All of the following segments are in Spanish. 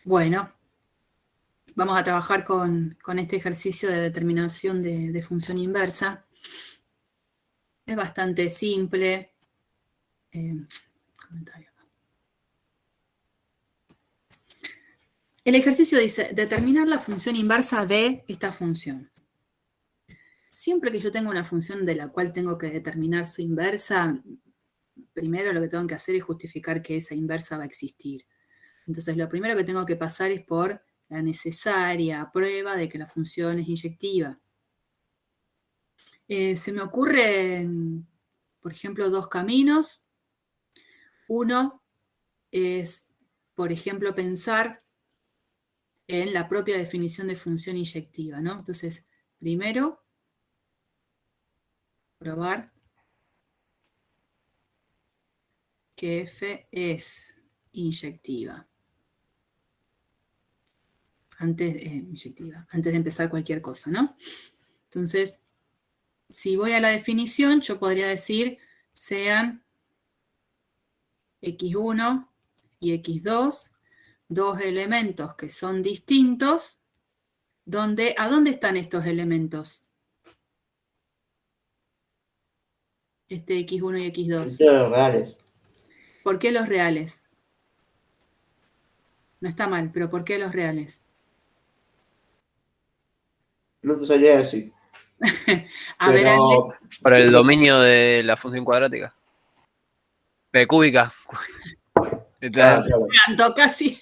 Bueno, vamos a trabajar con este ejercicio de determinación de función inversa. Es bastante simple. Comentario. El ejercicio dice, determinar la función inversa de esta función. Siempre que yo tenga una función de la cual tengo que determinar su inversa, primero lo que tengo que hacer es justificar que esa inversa va a existir. Entonces, lo primero que tengo que pasar es por la necesaria prueba de que la función es inyectiva. Se me ocurren, por ejemplo, dos caminos. Uno es, por ejemplo, pensar en la propia definición de función inyectiva, ¿no? Entonces, primero, probar que f es inyectiva. Antes de empezar cualquier cosa, ¿no? Entonces, si voy a la definición, yo podría decir sean x1 y x2, dos elementos que son distintos, ¿a dónde están estos elementos? Este x1 y x2. Entre los reales. ¿Por qué los reales? No está mal, pero ¿por qué los reales? No te sabría decir. A ver, Ale. Para el dominio de la función cuadrática. De cúbica. Tanto casi.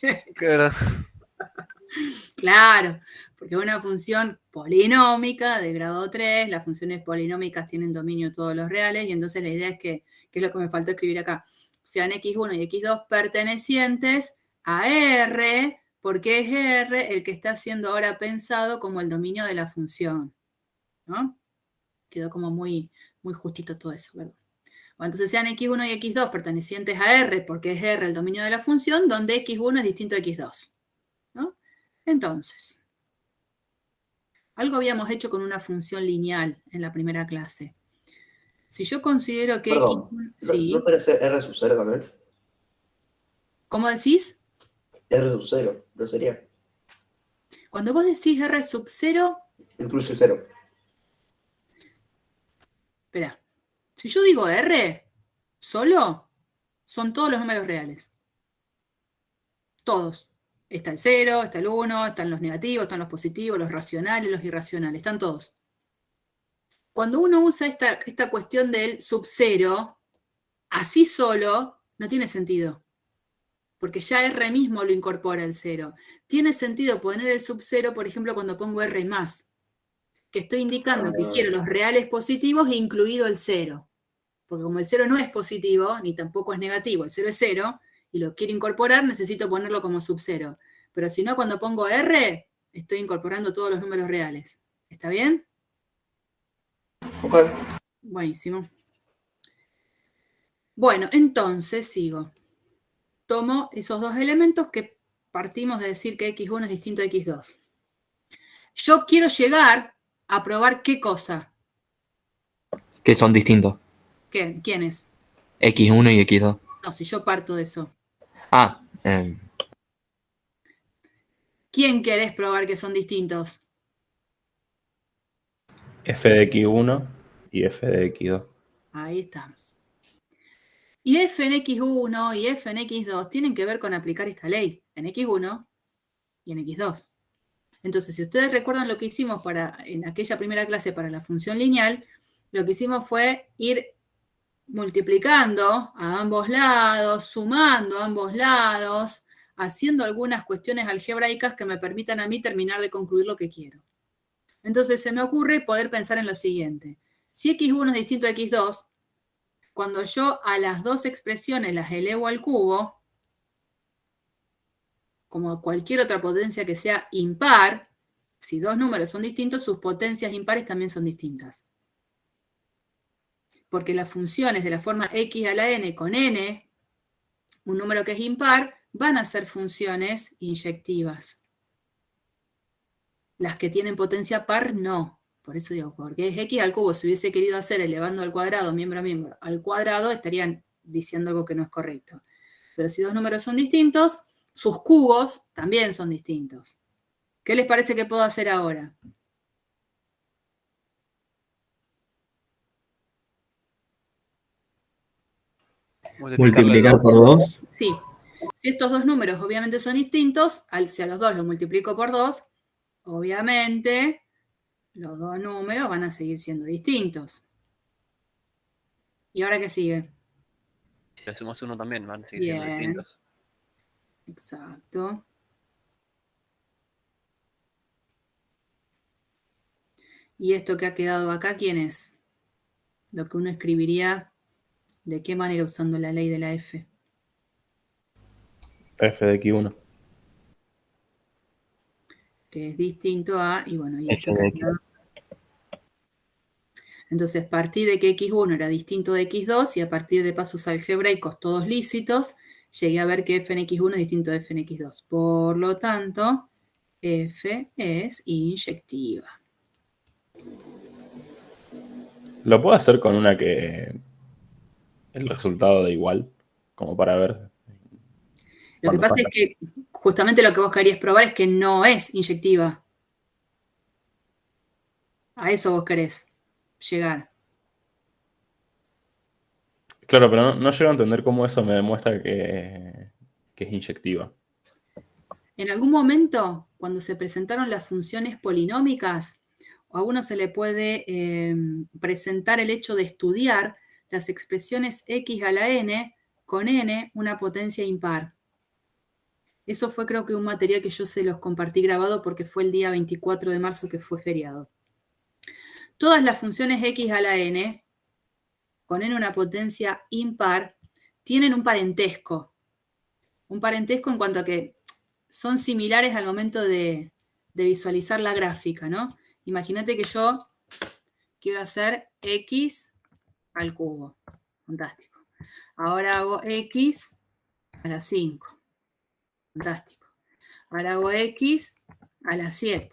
Claro, porque es una función polinómica de grado 3, las funciones polinómicas tienen dominio de todos los reales, y entonces la idea es que es lo que me faltó escribir acá, sean x1 y x2 pertenecientes a R, porque es R el que está siendo ahora pensado como el dominio de la función, ¿no? Quedó como muy, muy justito todo eso, ¿verdad? Bueno, entonces sean x1 y x2 pertenecientes a R, porque es R el dominio de la función, donde x1 es distinto a x2, ¿no? Entonces, algo habíamos hecho con una función lineal en la primera clase. Si yo considero que Perdón, x... ¿no Sí. puede ser R sub 0 también? ¿Cómo decís? R sub 0, ¿no sería? Cuando vos decís R sub 0... Incluye 0. Espera. Si yo digo R, solo, son todos los números reales. Todos. Está el 0, está el 1, están los negativos, están los positivos, los racionales, los irracionales, están todos. Cuando uno usa esta cuestión del sub 0, así solo, no tiene sentido. Porque ya R mismo lo incorpora el 0. Tiene sentido poner el sub 0, por ejemplo, cuando pongo R más, que estoy indicando que quiero los reales positivos incluido el 0. Porque como el 0 no es positivo, ni tampoco es negativo, el 0 es 0, y lo quiero incorporar, necesito ponerlo como sub 0. Pero si no, cuando pongo R, estoy incorporando todos los números reales. ¿Está bien? Ok. Buenísimo. Bueno, entonces sigo. Tomo esos dos elementos que partimos de decir que x1 es distinto a x2. Yo quiero llegar a probar qué cosa. Que son distintos. ¿Quién es? X1 y X2. No, si yo parto de eso. Ah, ¿Quién querés probar que son distintos? F de x1 y f de x2. Ahí estamos. Y f en x1 y f en x2 tienen que ver con aplicar esta ley en x1 y en x2. Entonces, si ustedes recuerdan lo que hicimos en aquella primera clase para la función lineal, lo que hicimos fue ir multiplicando a ambos lados, sumando a ambos lados, haciendo algunas cuestiones algebraicas que me permitan a mí terminar de concluir lo que quiero. Entonces se me ocurre poder pensar en lo siguiente. Si x1 es distinto a x2, cuando yo a las dos expresiones las elevo al cubo, como cualquier otra potencia que sea impar, si dos números son distintos, sus potencias impares también son distintas. Porque las funciones de la forma x a la n con n, un número que es impar, van a ser funciones inyectivas. Las que tienen potencia par, no. Por eso digo, porque es x al cubo. Si hubiese querido hacer elevando al cuadrado, miembro a miembro, al cuadrado, estarían diciendo algo que no es correcto. Pero si dos números son distintos, sus cubos también son distintos. ¿Qué les parece que puedo hacer ahora? Multiplicar por 2. Sí. Si estos dos números obviamente son distintos, si a los dos los multiplico por 2, obviamente los dos números van a seguir siendo distintos. ¿Y ahora qué sigue? Si le sumas 1 también, van a seguir siendo Bien. distintos. Exacto. ¿Y esto que ha quedado acá, quién es? Lo que uno escribiría, ¿de qué manera usando la ley de la F? F de X1. Que es distinto a, y bueno, y esto F que de ha quedado. Entonces, partí de que X1 era distinto de X2 y a partir de pasos algebraicos todos lícitos, llegué a ver que F en X1 es distinto de F en X2. Por lo tanto, F es inyectiva. ¿Lo puedo hacer con una que el resultado da igual? Como para ver. Lo que cuando pasa pasa. es que justamente lo que vos querías probar es que no es inyectiva. A eso vos querés llegar. Claro, pero no llego a entender cómo eso me demuestra que es inyectiva. En algún momento, cuando se presentaron las funciones polinómicas, a uno se le puede presentar el hecho de estudiar las expresiones x a la n con n una potencia impar. Eso fue creo que un material que yo se los compartí grabado porque fue el día 24 de marzo que fue feriado. Todas las funciones x a la n con n una potencia impar tienen un parentesco. Un parentesco en cuanto a que son similares al momento de visualizar la gráfica, ¿no? Imagínate que yo quiero hacer x al cubo. Fantástico. Ahora hago x a la 5. Fantástico. Ahora hago x a la 7.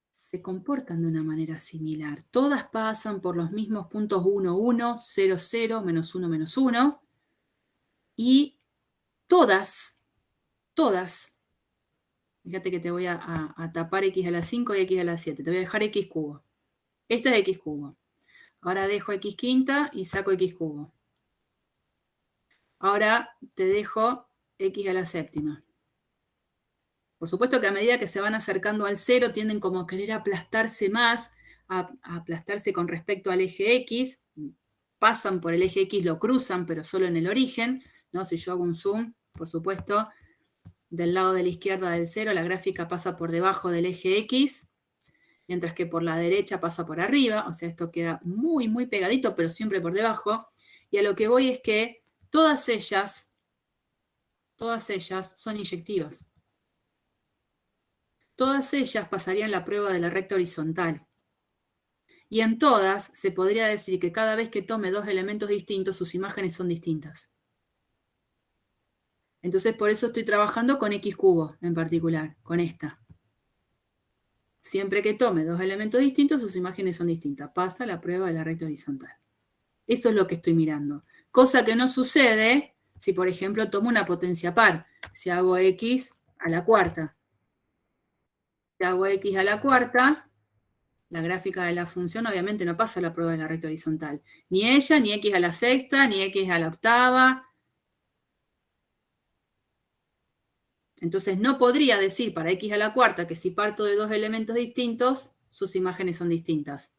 Se comportan de una manera similar. Todas pasan por los mismos puntos 1, 1, 0, 0, menos 1, menos 1. Y todas, fíjate que te voy a tapar x a la 5 y x a la 7. Te voy a dejar x cubo. Este es x cubo. Ahora dejo x quinta y saco x cubo. Ahora te dejo x a la séptima. Por supuesto que a medida que se van acercando al 0 tienden como a querer aplastarse más, a aplastarse con respecto al eje x. Pasan por el eje x, lo cruzan, pero solo en el origen, ¿no? Si yo hago un zoom, por supuesto, del lado de la izquierda del 0, la gráfica pasa por debajo del eje x, mientras que por la derecha pasa por arriba, o sea, esto queda muy, muy pegadito, pero siempre por debajo. Y a lo que voy es que todas ellas son inyectivas. Todas ellas pasarían la prueba de la recta horizontal. Y en todas se podría decir que cada vez que tome dos elementos distintos, sus imágenes son distintas. Entonces, por eso estoy trabajando con x cubo en particular, con esta. Siempre que tome dos elementos distintos, sus imágenes son distintas. Pasa la prueba de la recta horizontal. Eso es lo que estoy mirando. Cosa que no sucede si, por ejemplo, tomo una potencia par. Si hago x a la cuarta. Si hago x a la cuarta, la gráfica de la función obviamente no pasa la prueba de la recta horizontal. Ni ella, ni x a la sexta, ni x a la octava. Entonces no podría decir para x a la cuarta que si parto de dos elementos distintos, sus imágenes son distintas.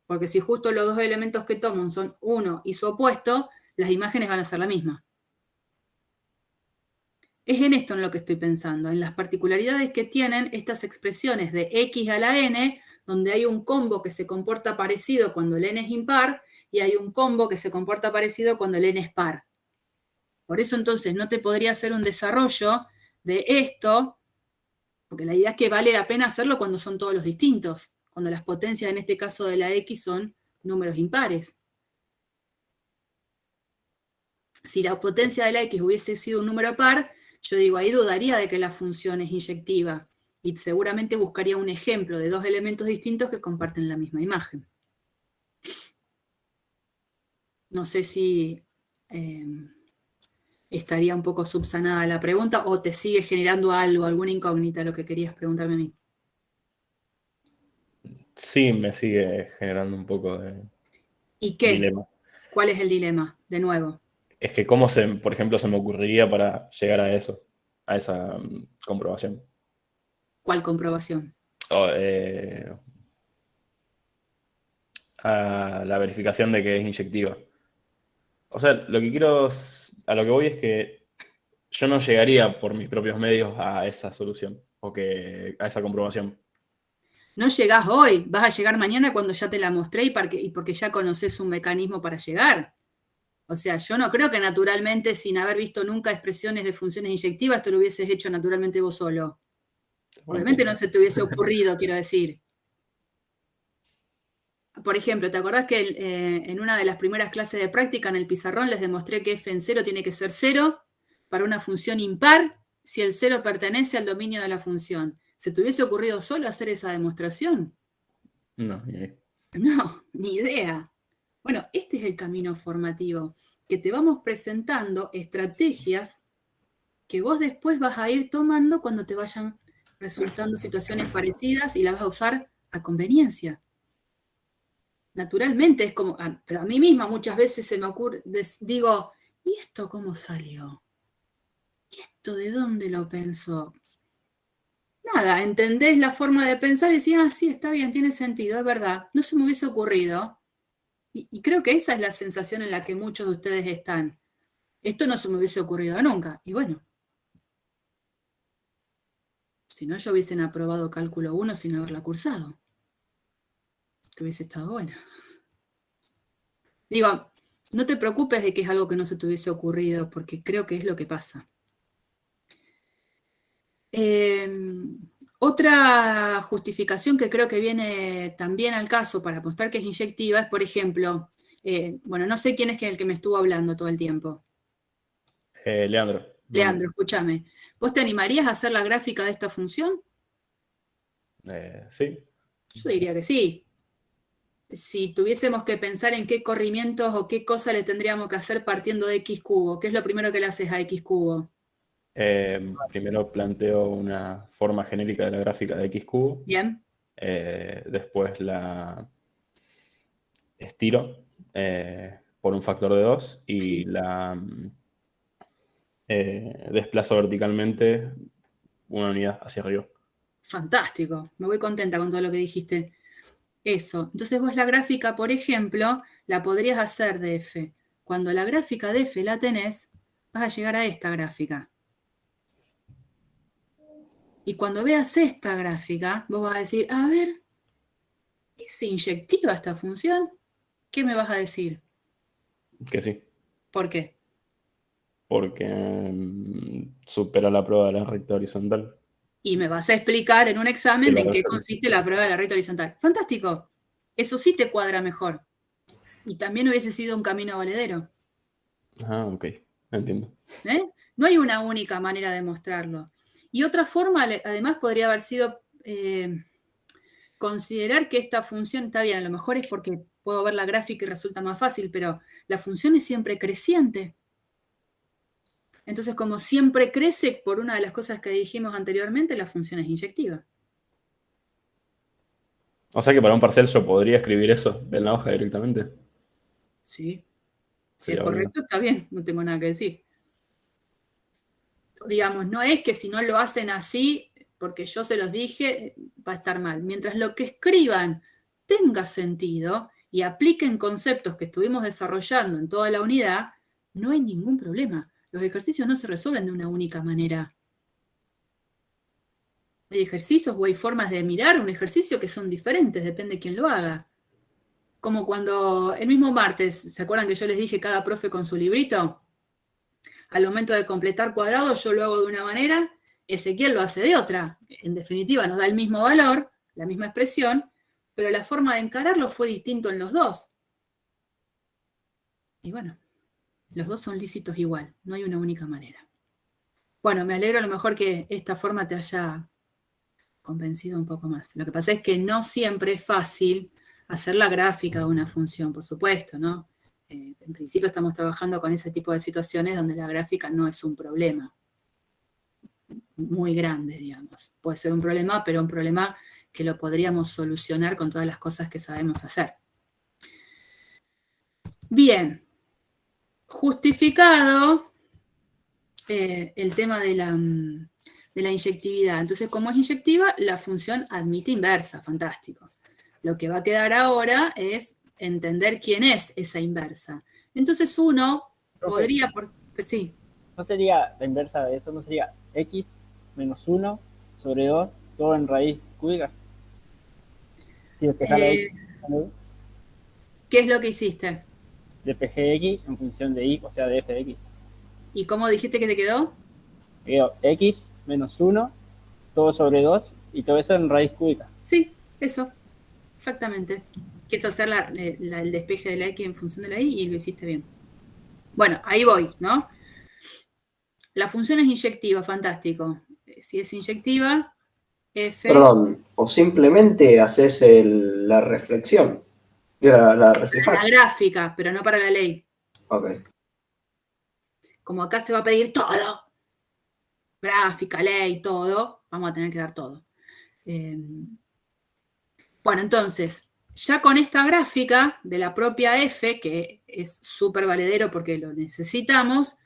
Porque si justo los dos elementos que tomo son uno y su opuesto, las imágenes van a ser la misma. Es en esto en lo que estoy pensando, en las particularidades que tienen estas expresiones de x a la n, donde hay un combo que se comporta parecido cuando el n es impar, y hay un combo que se comporta parecido cuando el n es par. Por eso entonces no te podría hacer un desarrollo de esto, porque la idea es que vale la pena hacerlo cuando son todos los distintos, cuando las potencias en este caso de la x son números impares. Si la potencia de la x hubiese sido un número par, yo digo, ahí dudaría de que la función es inyectiva y seguramente buscaría un ejemplo de dos elementos distintos que comparten la misma imagen. No sé si estaría un poco subsanada la pregunta, o te sigue generando algo, alguna incógnita lo que querías preguntarme a mí. Sí, me sigue generando un poco de ¿Y qué? dilema. ¿Cuál es el dilema? De nuevo. Es que por ejemplo, se me ocurriría para llegar a eso, a esa comprobación. ¿Cuál comprobación? O, a la verificación de que es inyectiva. O sea, a lo que voy es que yo no llegaría por mis propios medios a esa solución a esa comprobación. No llegás hoy, vas a llegar mañana cuando ya te la mostré y porque ya conoces un mecanismo para llegar. O sea, yo no creo que naturalmente, sin haber visto nunca expresiones de funciones inyectivas, esto lo hubieses hecho naturalmente vos solo. Buen Obviamente punto. no se te hubiese ocurrido, quiero decir. Por ejemplo, ¿te acordás que en una de las primeras clases de práctica en el pizarrón les demostré que f en 0 tiene que ser 0 para una función impar si el 0 pertenece al dominio de la función? ¿Se te hubiese ocurrido solo hacer esa demostración? No, No, ni idea. Bueno, este es el camino formativo, que te vamos presentando estrategias que vos después vas a ir tomando cuando te vayan resultando situaciones parecidas y las vas a usar a conveniencia. Naturalmente es como, pero a mí misma muchas veces se me ocurre, digo, ¿y esto cómo salió? ¿Y esto de dónde lo pensó? Nada, entendés la forma de pensar y decís, ah, sí, está bien, tiene sentido, es verdad, no se me hubiese ocurrido. Y creo que esa es la sensación en la que muchos de ustedes están. Esto no se me hubiese ocurrido nunca. Y bueno, si no, ya hubiesen aprobado cálculo 1 sin haberla cursado. Que hubiese estado bueno. Digo, no te preocupes de que es algo que no se te hubiese ocurrido, porque creo que es lo que pasa. Otra justificación que creo que viene también al caso para mostrar que es inyectiva es, por ejemplo, bueno, no sé quién es el que me estuvo hablando todo el tiempo. Leandro. Leandro, escúchame. ¿Vos te animarías a hacer la gráfica de esta función? Sí. Yo diría que sí. Si tuviésemos que pensar en qué corrimientos o qué cosa le tendríamos que hacer partiendo de x cubo, ¿qué es lo primero que le haces a x cubo? Primero planteo una forma genérica de la gráfica de x cubo. Bien. Después la estiro por un factor de 2 y Sí. la desplazo verticalmente una unidad hacia arriba. Fantástico. Me voy contenta con todo lo que dijiste. Eso. Entonces vos la gráfica, por ejemplo, la podrías hacer de f. Cuando la gráfica de f la tenés, vas a llegar a esta gráfica. Y cuando veas esta gráfica, vos vas a decir, a ver, ¿es inyectiva esta función? ¿Qué me vas a decir? Que sí, ¿Por qué? porque supera la prueba de la recta horizontal. Y me vas a explicar en un Que examen la en qué recta- consiste la prueba de la recta horizontal. Fantástico. Eso sí te cuadra mejor. Y también hubiese sido un camino valedero. Ah, ok, entiendo. ¿Eh? No hay una única manera de mostrarlo. Y otra forma, además, podría haber sido considerar que esta función, está bien, a lo mejor es porque puedo ver la gráfica y resulta más fácil, pero la función es siempre creciente. Entonces, como siempre crece, por una de las cosas que dijimos anteriormente, la función es inyectiva. O sea que para un parcial yo podría escribir eso en la hoja directamente. Sí. Si es Sería bueno. correcto, está bien, no tengo nada que decir. Digamos, no es que si no lo hacen así, porque yo se los dije, va a estar mal. Mientras lo que escriban tenga sentido y apliquen conceptos que estuvimos desarrollando en toda la unidad, no hay ningún problema. Los ejercicios no se resuelven de una única manera. Hay ejercicios o hay formas de mirar un ejercicio que son diferentes, depende de quién lo haga. Como cuando el mismo martes, ¿se acuerdan que yo les dije cada profe con su librito? Al momento de completar cuadrados yo lo hago de una manera, Ezequiel lo hace de otra. En definitiva, nos da el mismo valor, la misma expresión, pero la forma de encararlo fue distinto en los dos. Y bueno, los dos son lícitos igual, no hay una única manera. Bueno, me alegro a lo mejor que esta forma te haya convencido un poco más. Lo que pasa es que no siempre es fácil hacer la gráfica de una función, por supuesto, ¿no? En principio estamos trabajando con ese tipo de situaciones donde la gráfica no es un problema muy grande, digamos. Puede ser un problema, pero un problema que lo podríamos solucionar con todas las cosas que sabemos hacer. Bien, justificado el tema de la inyectividad. Entonces, como es inyectiva, la función admite inversa, fantástico. Lo que va a quedar ahora es entender quién es esa inversa. Entonces uno podría, sí. ¿No sería la inversa de eso? ¿No sería x menos 1 sobre 2, todo en raíz cúbica? Si despejar la x, ¿Qué es lo que hiciste? despejé x en función de y, o sea, de f de x. ¿Y cómo dijiste que te quedó? Me quedo x menos 1, todo sobre 2, y todo eso en raíz cúbica. Sí, eso, exactamente. Que es hacer el despeje de la x en función de la y lo hiciste bien. Bueno, ahí voy, ¿no? La función es inyectiva, fantástico. Si es inyectiva, f... Perdón, o simplemente haces la reflexión. La reflejas. La gráfica, pero no para la ley. Ok. Como acá se va a pedir todo, gráfica, ley, todo, vamos a tener que dar todo. Bueno, entonces, ya con esta gráfica de la propia f, que es súper valedero porque lo necesitamos,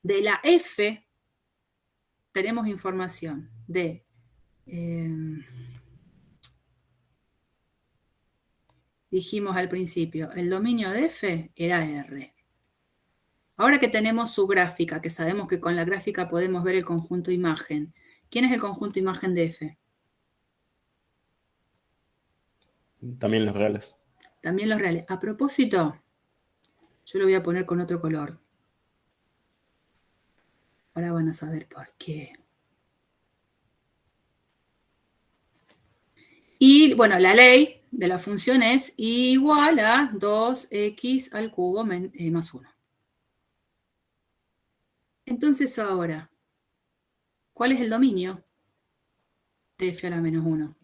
de la f tenemos información de... dijimos al principio, el dominio de f era R. Ahora que tenemos su gráfica, que sabemos que con la gráfica podemos ver el conjunto imagen, ¿quién es el conjunto imagen de f? También los reales. También los reales. A propósito, yo lo voy a poner con otro color. Ahora van a saber por qué. Y bueno, la ley de la función es igual a 2x al cubo más 1. Entonces ahora, ¿cuál es el dominio de f a la menos 1?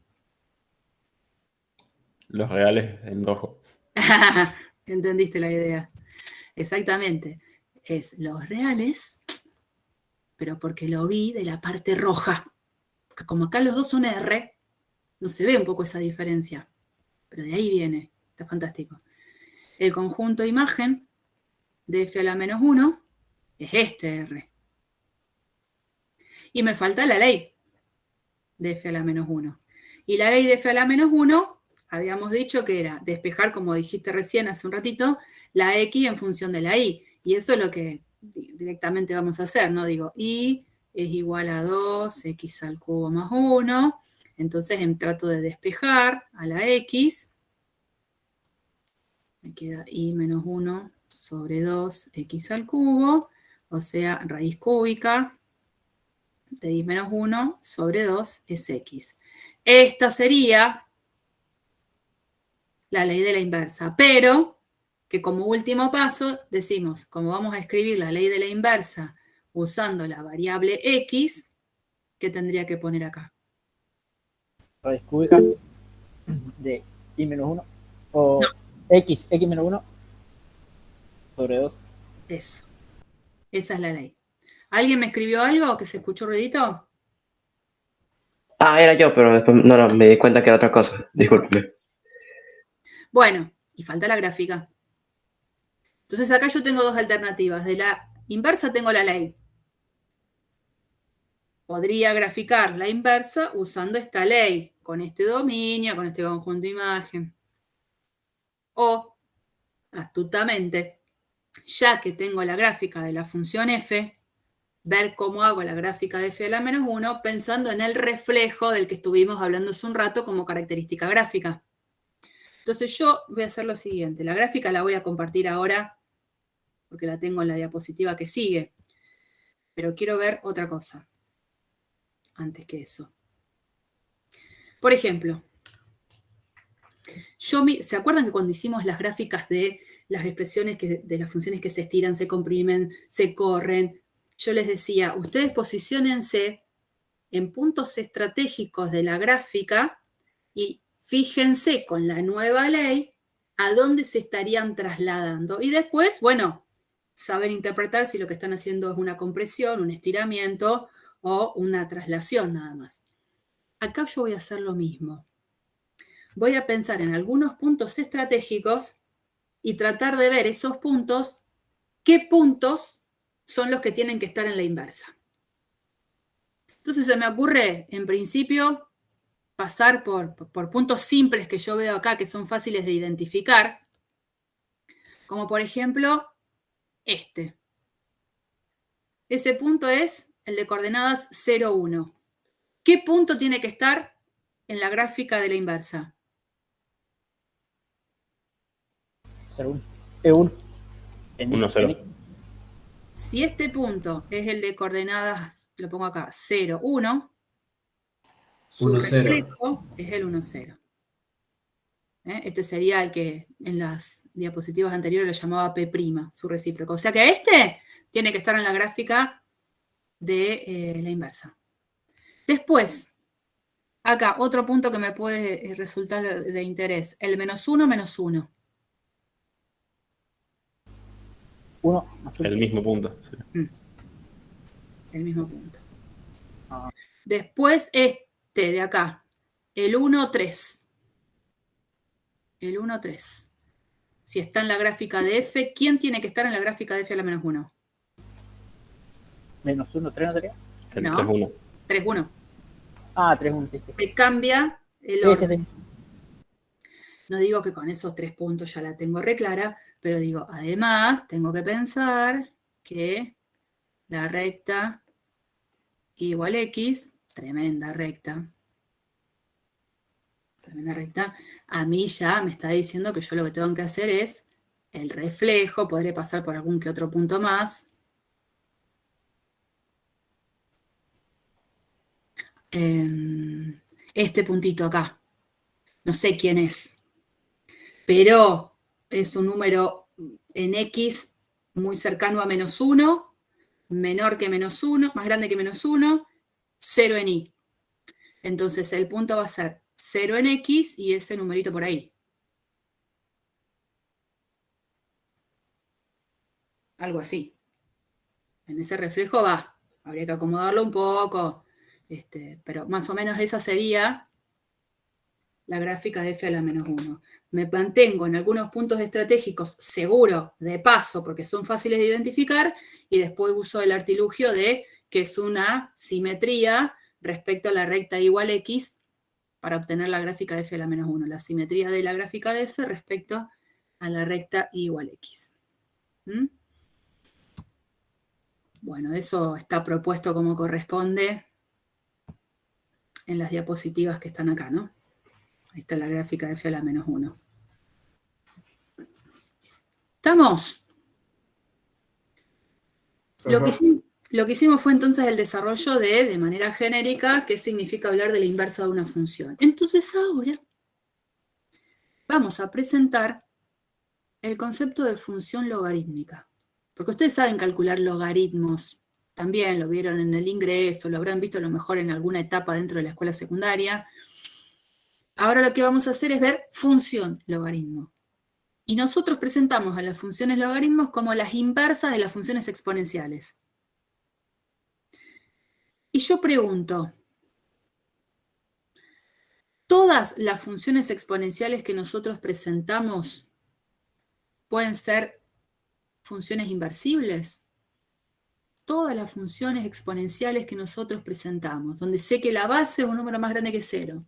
Los reales en rojo. Entendiste la idea. Exactamente. Es los reales, pero porque lo vi de la parte roja. Porque como acá los dos son R, no se ve un poco esa diferencia. Pero de ahí viene. Está fantástico. El conjunto imagen de f a la menos 1 es este R. Y me falta la ley de f a la menos 1. Y la ley de f a la menos 1, habíamos dicho que era despejar, como dijiste recién hace un ratito, la x en función de la y. Y eso es lo que directamente vamos a hacer, ¿no? Digo, y es igual a 2x al cubo más 1. Entonces trato de despejar a la x. Me queda y menos 1 sobre 2x al cubo, o sea, raíz cúbica de y menos 1 sobre 2 es x. Esta sería la ley de la inversa, pero que como último paso decimos, como vamos a escribir la ley de la inversa usando la variable x, ¿qué tendría que poner acá? Raíz cúbica de y menos 1, o no. x menos 1 sobre 2. Eso. Esa es la ley. ¿Alguien me escribió algo que se escuchó ruidito? Ah, era yo, pero después no, me di cuenta que era otra cosa. Discúlpeme. Bueno, y falta la gráfica. Entonces acá yo tengo dos alternativas. De la inversa tengo la ley. Podría graficar la inversa usando esta ley, con este dominio, con este conjunto de imagen. O, astutamente, ya que tengo la gráfica de la función f, ver cómo hago la gráfica de f a la menos 1 pensando en el reflejo del que estuvimos hablando hace un rato como característica gráfica. Entonces yo voy a hacer lo siguiente. La gráfica la voy a compartir ahora porque la tengo en la diapositiva que sigue. Pero quiero ver otra cosa antes que eso. Por ejemplo, ¿se acuerdan que cuando hicimos las gráficas de las expresiones de las funciones que se estiran, se comprimen, se corren? Yo les decía, ustedes posiciónense en puntos estratégicos de la gráfica y fíjense con la nueva ley a dónde se estarían trasladando. Y después, bueno, saber interpretar si lo que están haciendo es una compresión, un estiramiento o una traslación nada más. Acá yo voy a hacer lo mismo. Voy a pensar en algunos puntos estratégicos y tratar de ver esos puntos, qué puntos son los que tienen que estar en la inversa. Entonces se me ocurre, en principio, pasar por puntos simples que yo veo acá, que son fáciles de identificar, como por ejemplo este. Ese punto es el de coordenadas 0, 1. ¿Qué punto tiene que estar en la gráfica de la inversa? 0, 1. 1, 0. Si este punto es el de coordenadas, lo pongo acá, 0, 1, su 1, 0. reflejo es el 1, 0. Este sería el que en las diapositivas anteriores lo llamaba P', su recíproco. O sea que este tiene que estar en la gráfica de la inversa. Después, acá, otro punto que me puede resultar de interés, el menos 1, menos 1. 1 más 1. El mismo punto. Sí. El mismo punto. Ah. Después este de acá, el 1, 3. El 1, 3. Si está en la gráfica de F, ¿quién tiene que estar en la gráfica de F a la menos 1? Menos 1, 3 no sería. El No. 3, 1. 3, 1. Ah, 3, 1, sí, sí. Se cambia el Sí, orden. sí. No digo que con esos 3 puntos ya la tengo reclara, pero digo, además, tengo que pensar que la recta igual X, tremenda recta, a mí ya me está diciendo que yo lo que tengo que hacer es el reflejo, podré pasar por algún que otro punto más. Este puntito acá, no sé quién es, pero es un número en X muy cercano a menos 1, menor que menos 1, más grande que menos 1, 0 en Y. Entonces el punto va a ser 0 en X y ese numerito por ahí. Algo así. En ese reflejo va. Habría que acomodarlo un poco, pero más o menos esa sería la gráfica de F a la menos 1. Me mantengo en algunos puntos estratégicos seguro, de paso, porque son fáciles de identificar, y después uso el artilugio de que es una simetría respecto a la recta igual X para obtener la gráfica de F a la menos 1. La simetría de la gráfica de F respecto a la recta igual X. ¿Mm? Bueno, eso está propuesto como corresponde en las diapositivas que están acá, ¿no? Ahí está la gráfica de F a la menos 1. ¿Estamos? Lo que hicimos fue entonces el desarrollo de manera genérica, qué significa hablar de la inversa de una función. Entonces ahora vamos a presentar el concepto de función logarítmica. Porque ustedes saben calcular logaritmos, también lo vieron en el ingreso, lo habrán visto a lo mejor en alguna etapa dentro de la escuela secundaria. Ahora lo que vamos a hacer es ver función logaritmo. Y nosotros presentamos a las funciones logaritmos como las inversas de las funciones exponenciales. Y yo pregunto, ¿todas las funciones exponenciales que nosotros presentamos pueden ser funciones inversibles? Todas las funciones exponenciales que nosotros presentamos, donde sé que la base es un número más grande que 0,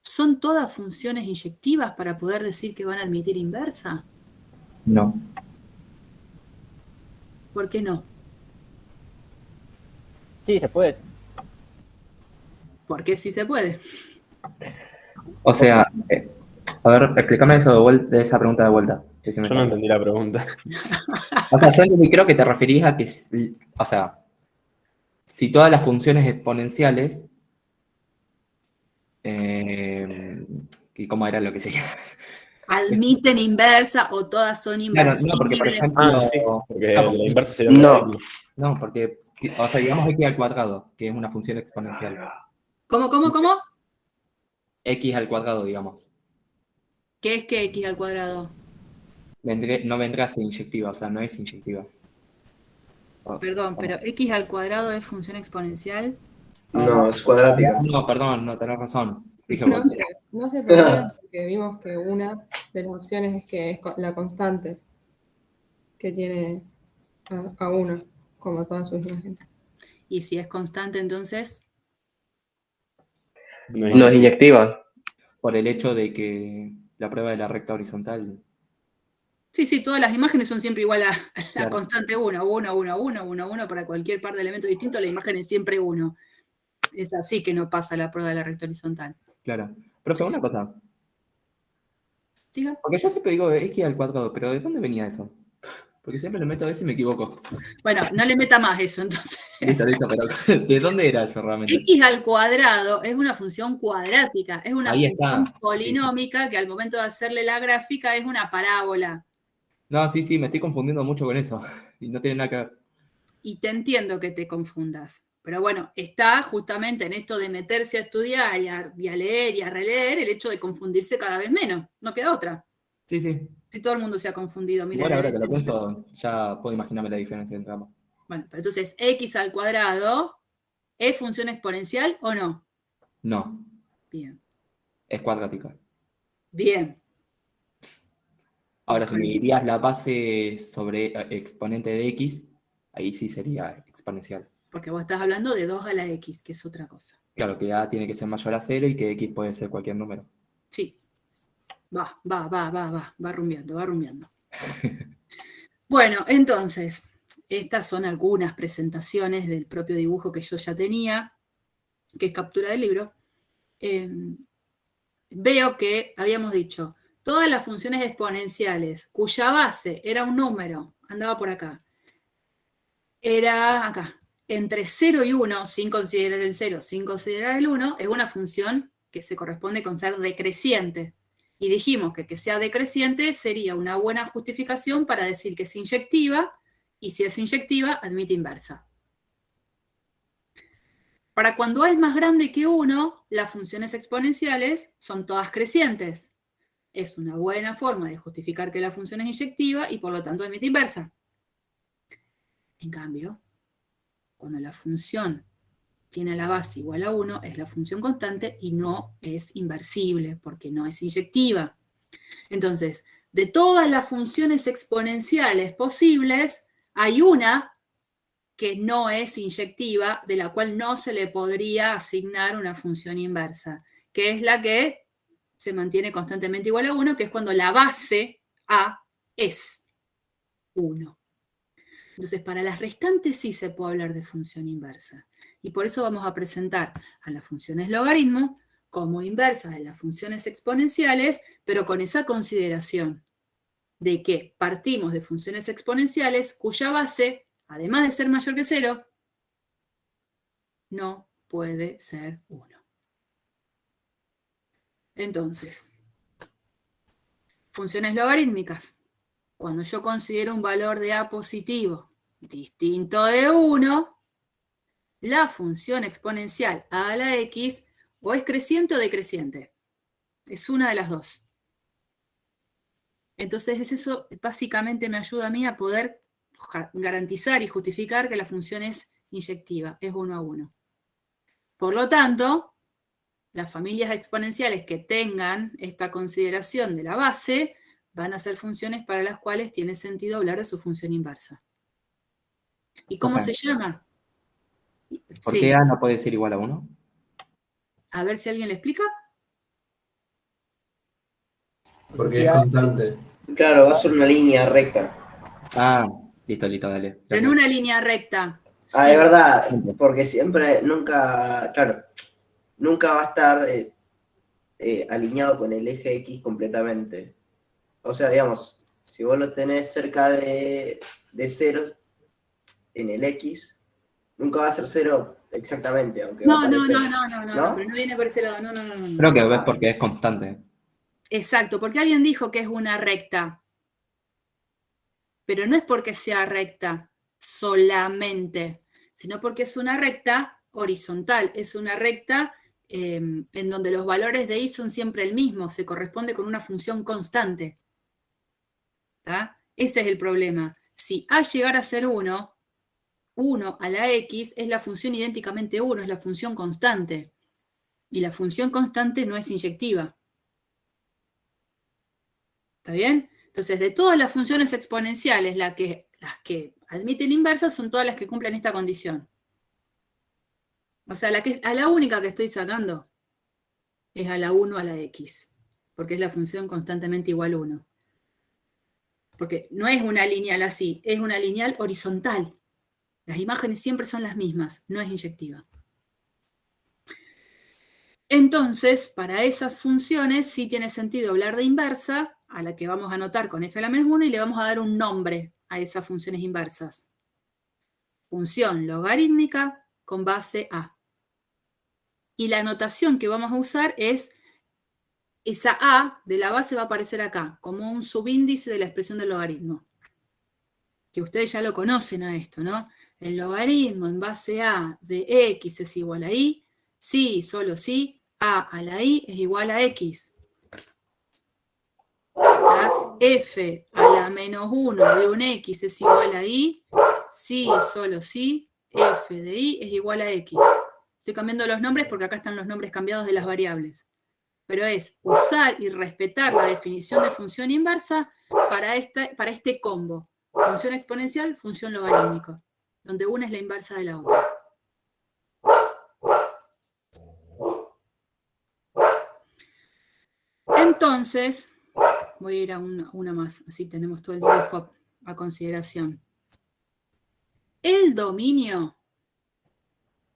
¿son todas funciones inyectivas para poder decir que van a admitir inversa? No. ¿Por qué no? Sí, se puede. Porque sí se puede. O sea, a ver, explícame eso de vuelta, esa pregunta de vuelta. Que se me Yo no escapó. entendí la pregunta. O sea, yo entendí, creo que te referís a que, o sea, si todas las funciones exponenciales, ¿y cómo era lo que seguía? ¿Admiten inversa o todas son Claro, inversibles? no, porque por ejemplo, Ah, sí, porque no, la inversa sería No. X. no, porque, o sea, digamos x al cuadrado, que es una función exponencial. ¿Cómo? X al cuadrado, digamos. ¿Qué es que x al cuadrado? No vendrá a ser inyectiva, o sea, no es inyectiva. Perdón, pero x al cuadrado es función exponencial. No, es cuadrática. No, perdón, no, tenés razón. Dije No cualquiera. no se podría porque vimos que una de las opciones es que es la constante que tiene a 1, como todas sus imágenes. Y si es constante, entonces, No es No es inyectiva. inyectiva. Por el hecho de que la prueba de la recta horizontal. sí, todas las imágenes son siempre igual a la Claro. constante 1, 1, 1, 1, 1, 1, para cualquier par de elementos distintos, la imagen es siempre 1. Es así que no pasa la prueba de la recta horizontal. Claro. Profe, una cosa. Diga. Porque yo siempre digo x al cuadrado, pero ¿de dónde venía eso? Porque siempre lo meto a veces y me equivoco. Bueno, no le meta más eso, entonces. Listo, pero ¿de dónde era eso realmente? X al cuadrado es una función cuadrática, es una Ahí función está. polinómica que al momento de hacerle la gráfica es una parábola. No, sí, me estoy confundiendo mucho con eso. Y no tiene nada que ver. Y te entiendo que te confundas. Pero bueno, está justamente en esto de meterse a estudiar y a leer y a releer el hecho de confundirse cada vez menos. No queda otra. Sí. Si todo el mundo se ha confundido miles Igual de ahora que veces. lo pienso, ya puedo imaginarme la diferencia entre ambos. Bueno, pero entonces, x al cuadrado, ¿es función exponencial o no? No, Bien. es cuadrática. Bien. Ahora, si me dirías la base sobre exponente de x, ahí sí sería exponencial. Porque vos estás hablando de 2 a la x, que es otra cosa. Claro, que a tiene que ser mayor a 0 y que x puede ser cualquier número. Sí. Va rumbeando. Bueno, entonces, estas son algunas presentaciones del propio dibujo que yo ya tenía, que es captura del libro. Veo que habíamos dicho, todas las funciones exponenciales cuya base era un número, andaba por acá, era acá, entre 0 y 1, sin considerar el 0, sin considerar el 1, es una función que se corresponde con ser decreciente. Y dijimos que sea decreciente sería una buena justificación para decir que es inyectiva, y si es inyectiva, admite inversa. Para cuando A es más grande que 1, las funciones exponenciales son todas crecientes. Es una buena forma de justificar que la función es inyectiva y por lo tanto admite inversa. En cambio, cuando la función tiene la base igual a 1, es la función constante y no es inversible, porque no es inyectiva. Entonces, de todas las funciones exponenciales posibles, hay una que no es inyectiva, de la cual no se le podría asignar una función inversa, que es la que se mantiene constantemente igual a 1, que es cuando la base A es 1. Entonces, para las restantes sí se puede hablar de función inversa. Y por eso vamos a presentar a las funciones logaritmo como inversas de las funciones exponenciales, pero con esa consideración de que partimos de funciones exponenciales cuya base, además de ser mayor que 0, no puede ser 1. Entonces, funciones logarítmicas. Cuando yo considero un valor de A positivo distinto de 1, la función exponencial a la x o es creciente o decreciente. Es una de las dos. Entonces eso básicamente me ayuda a mí a poder garantizar y justificar que la función es inyectiva, es 1 a 1. Por lo tanto, las familias exponenciales que tengan esta consideración de la base van a ser funciones para las cuales tiene sentido hablar de su función inversa. ¿Y cómo se llama? ¿Por Sí. qué A no puede ser igual a 1? A ver si alguien le explica. Porque es constante. Claro, va a ser una línea recta. Ah, listo, dale. Pero en una línea recta. Ah, Sí. es verdad, porque siempre, nunca va a estar alineado con el eje X completamente. O sea, digamos, si vos lo tenés cerca de 0 en el X, nunca va a ser 0 exactamente, aunque va a No, aparecer. pero no viene por ese lado. No. Creo que ves porque es constante. Exacto, porque alguien dijo que es una recta. Pero no es porque sea recta solamente, sino porque es una recta horizontal, es una recta en donde los valores de y son siempre el mismo, se corresponde con una función constante. ¿Tá? Ese es el problema. Si a llegara a ser 1, 1 a la x es la función idénticamente 1, es la función constante. Y la función constante no es inyectiva. ¿Está bien? Entonces, de todas las funciones exponenciales, las que admiten inversas son todas las que cumplen esta condición. O sea, a la única que estoy sacando es a la 1 a la x, porque es la función constantemente igual a 1. Porque no es una lineal así, es una lineal horizontal. Las imágenes siempre son las mismas, no es inyectiva. Entonces, para esas funciones sí tiene sentido hablar de inversa, a la que vamos a anotar con f a la menos 1, y le vamos a dar un nombre a esas funciones inversas. Función logarítmica con base a. Y la notación que vamos a usar es, esa a de la base va a aparecer acá, como un subíndice de la expresión del logaritmo. Que ustedes ya lo conocen a esto, ¿no? El logaritmo en base a de x es igual a y, si y solo si a la y es igual a x. F a la menos 1 de un x es igual a y, si y solo si f de y es igual a x. Estoy cambiando los nombres porque acá están los nombres cambiados de las variables. Pero es usar y respetar la definición de función inversa para este combo. Función exponencial, función logarítmica, donde una es la inversa de la otra. Entonces, voy a ir a una más, así tenemos todo el dibujo a consideración. El dominio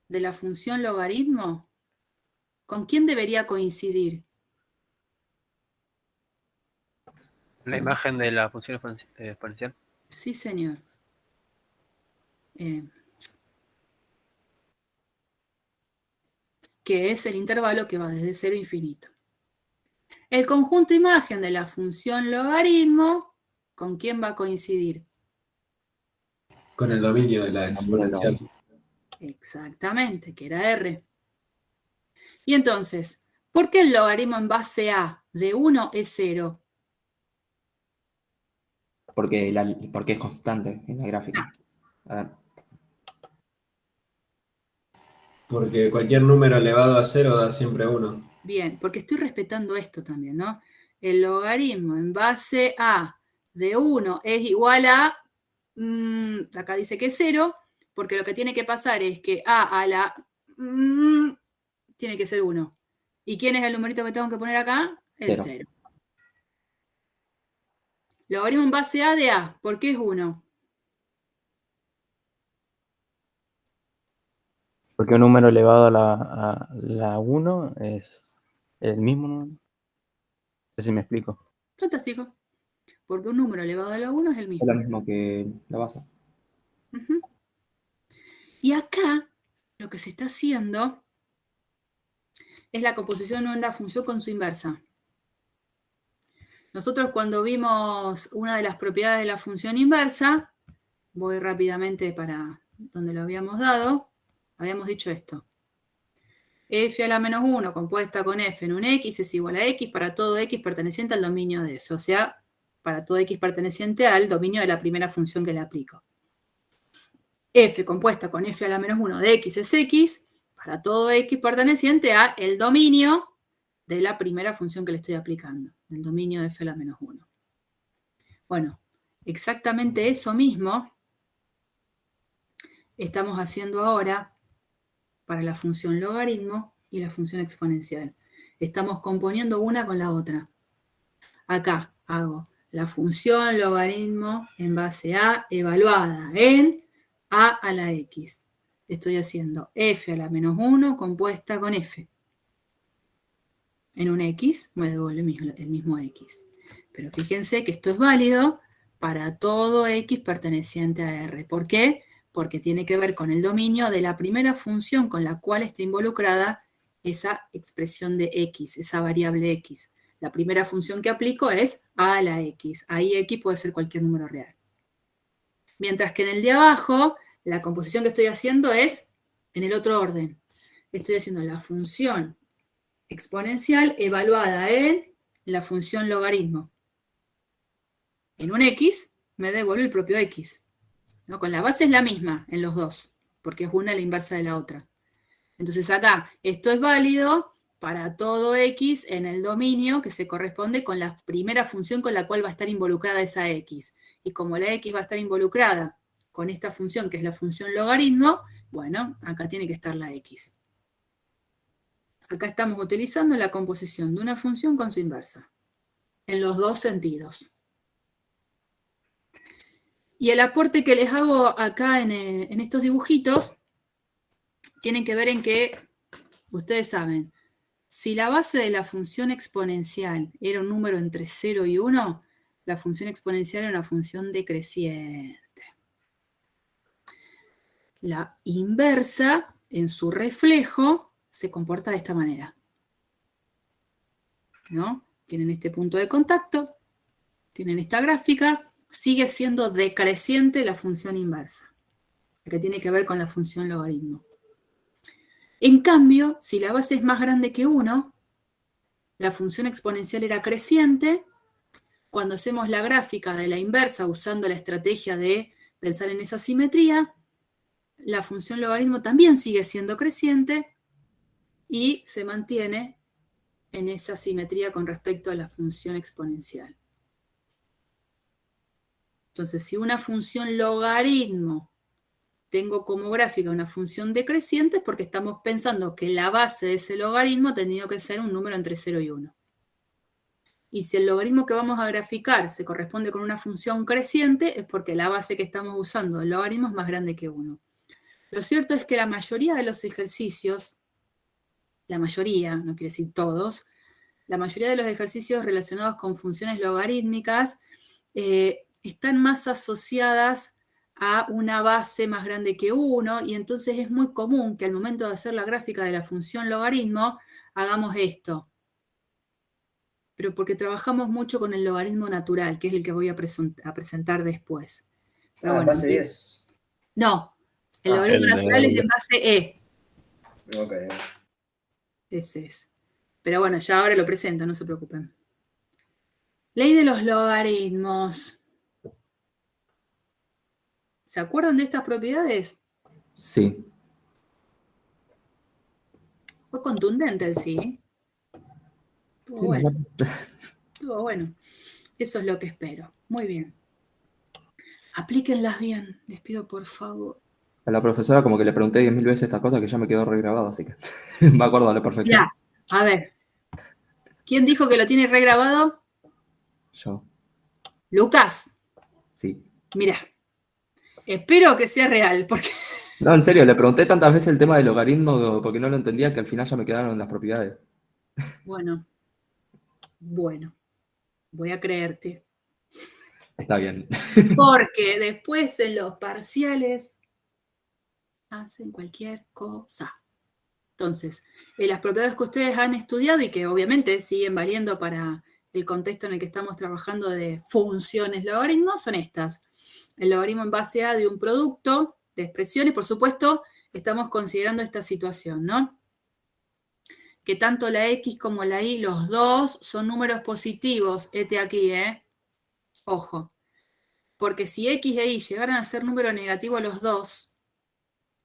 de la función logaritmo, ¿con quién debería coincidir? La imagen de la función exponencial. Sí, señor. Que es el intervalo que va desde 0 a infinito. El conjunto imagen de la función logaritmo, ¿con quién va a coincidir? Con el dominio de la exponencial. Exactamente, que era R. Y entonces, ¿por qué el logaritmo en base a de 1 es 0? Porque es constante en la gráfica. A ver. Porque cualquier número elevado a 0 da siempre 1. Bien, porque estoy respetando esto también, ¿no? El logaritmo en base a de 1 es igual a, acá dice que es 0, porque lo que tiene que pasar es que a la tiene que ser 1. ¿Y quién es el numerito que tengo que poner acá? El 0. Logaritmo en base a de a, ¿por qué es 1? Porque un número elevado a la 1 es el mismo número. No sé si me explico. Fantástico. Porque un número elevado a la 1 es el Es mismo. lo mismo que la base. Y acá lo que se está haciendo es la composición de una función con su inversa. Nosotros cuando vimos una de las propiedades de la función inversa, voy rápidamente para donde lo habíamos dado, habíamos dicho esto. F a la menos 1 compuesta con f en un x es igual a x para todo x perteneciente al dominio de f, o sea, para todo x perteneciente al dominio de la primera función que le aplico. F compuesta con f a la menos 1 de x es x para todo x perteneciente a el dominio de la primera función que le estoy aplicando, del dominio de f a la menos 1. Bueno, exactamente eso mismo estamos haciendo ahora para la función logaritmo y la función exponencial. Estamos componiendo una con la otra. Acá hago la función logaritmo en base a evaluada en a la x. Estoy haciendo f a la menos 1 compuesta con f. En un x me devuelve el mismo x. Pero fíjense que esto es válido para todo x perteneciente a R. ¿Por qué? Porque tiene que ver con el dominio de la primera función con la cual está involucrada esa expresión de x, esa variable x. La primera función que aplico es a la x. Ahí x puede ser cualquier número real. Mientras que en el de abajo, la composición que estoy haciendo es en el otro orden. Estoy haciendo la función exponencial evaluada en la función logaritmo. En un x me devuelve el propio x. ¿No? Con la base es la misma en los dos, porque es una la inversa de la otra. Entonces acá, esto es válido para todo x en el dominio que se corresponde con la primera función con la cual va a estar involucrada esa x. Y como la x va a estar involucrada con esta función, que es la función logaritmo, bueno, acá tiene que estar la x. Acá estamos utilizando la composición de una función con su inversa, en los dos sentidos. Y el aporte que les hago acá en estos dibujitos tienen que ver en que, ustedes saben, si la base de la función exponencial era un número entre 0 y 1, la función exponencial era una función decreciente. La inversa, en su reflejo, se comporta de esta manera. ¿No? Tienen este punto de contacto, tienen esta gráfica, sigue siendo decreciente la función inversa, que tiene que ver con la función logaritmo. En cambio, si la base es más grande que 1, la función exponencial era creciente. Cuando hacemos la gráfica de la inversa usando la estrategia de pensar en esa simetría, la función logaritmo también sigue siendo creciente y se mantiene en esa simetría con respecto a la función exponencial. Entonces, si una función logaritmo tengo como gráfica una función decreciente, es porque estamos pensando que la base de ese logaritmo ha tenido que ser un número entre 0 y 1. Y si el logaritmo que vamos a graficar se corresponde con una función creciente, es porque la base que estamos usando del logaritmo es más grande que 1. Lo cierto es que la mayoría de los ejercicios, la mayoría, no quiere decir todos, la mayoría de los ejercicios relacionados con funciones logarítmicas están más asociadas a una base más grande que 1, y entonces es muy común que al momento de hacer la gráfica de la función logaritmo hagamos esto. Pero porque trabajamos mucho con el logaritmo natural, que es el que voy a presentar después. Pero bueno, base 10. No, el logaritmo natural es de base E. Ok. Ese es. Pero bueno, ya ahora lo presento, no se preocupen. Ley de los logaritmos. ¿Se acuerdan de estas propiedades? Sí. Fue contundente el sí. Estuvo bueno. Estuvo bueno. Eso es lo que espero. Muy bien. Aplíquenlas bien, les pido por favor. A la profesora como que le pregunté 10.000 veces esta cosa que ya me quedó regrabado, así que me acuerdo a la perfección. Ya, a ver. ¿Quién dijo que lo tiene regrabado? Yo. Lucas. Sí. Mira, espero que sea real, porque... No, en serio, le pregunté tantas veces el tema del logaritmo porque no lo entendía que al final ya me quedaron las propiedades. Bueno, voy a creerte. Está bien. Porque después en los parciales hacen cualquier cosa. Entonces, las propiedades que ustedes han estudiado y que obviamente siguen valiendo para el contexto en el que estamos trabajando de funciones logaritmos son estas. El logaritmo en base a de un producto de expresiones, por supuesto, estamos considerando esta situación, ¿no? Que tanto la x como la y, los dos son números positivos, este aquí, Ojo, porque si x e y llegaran a ser número negativo los dos,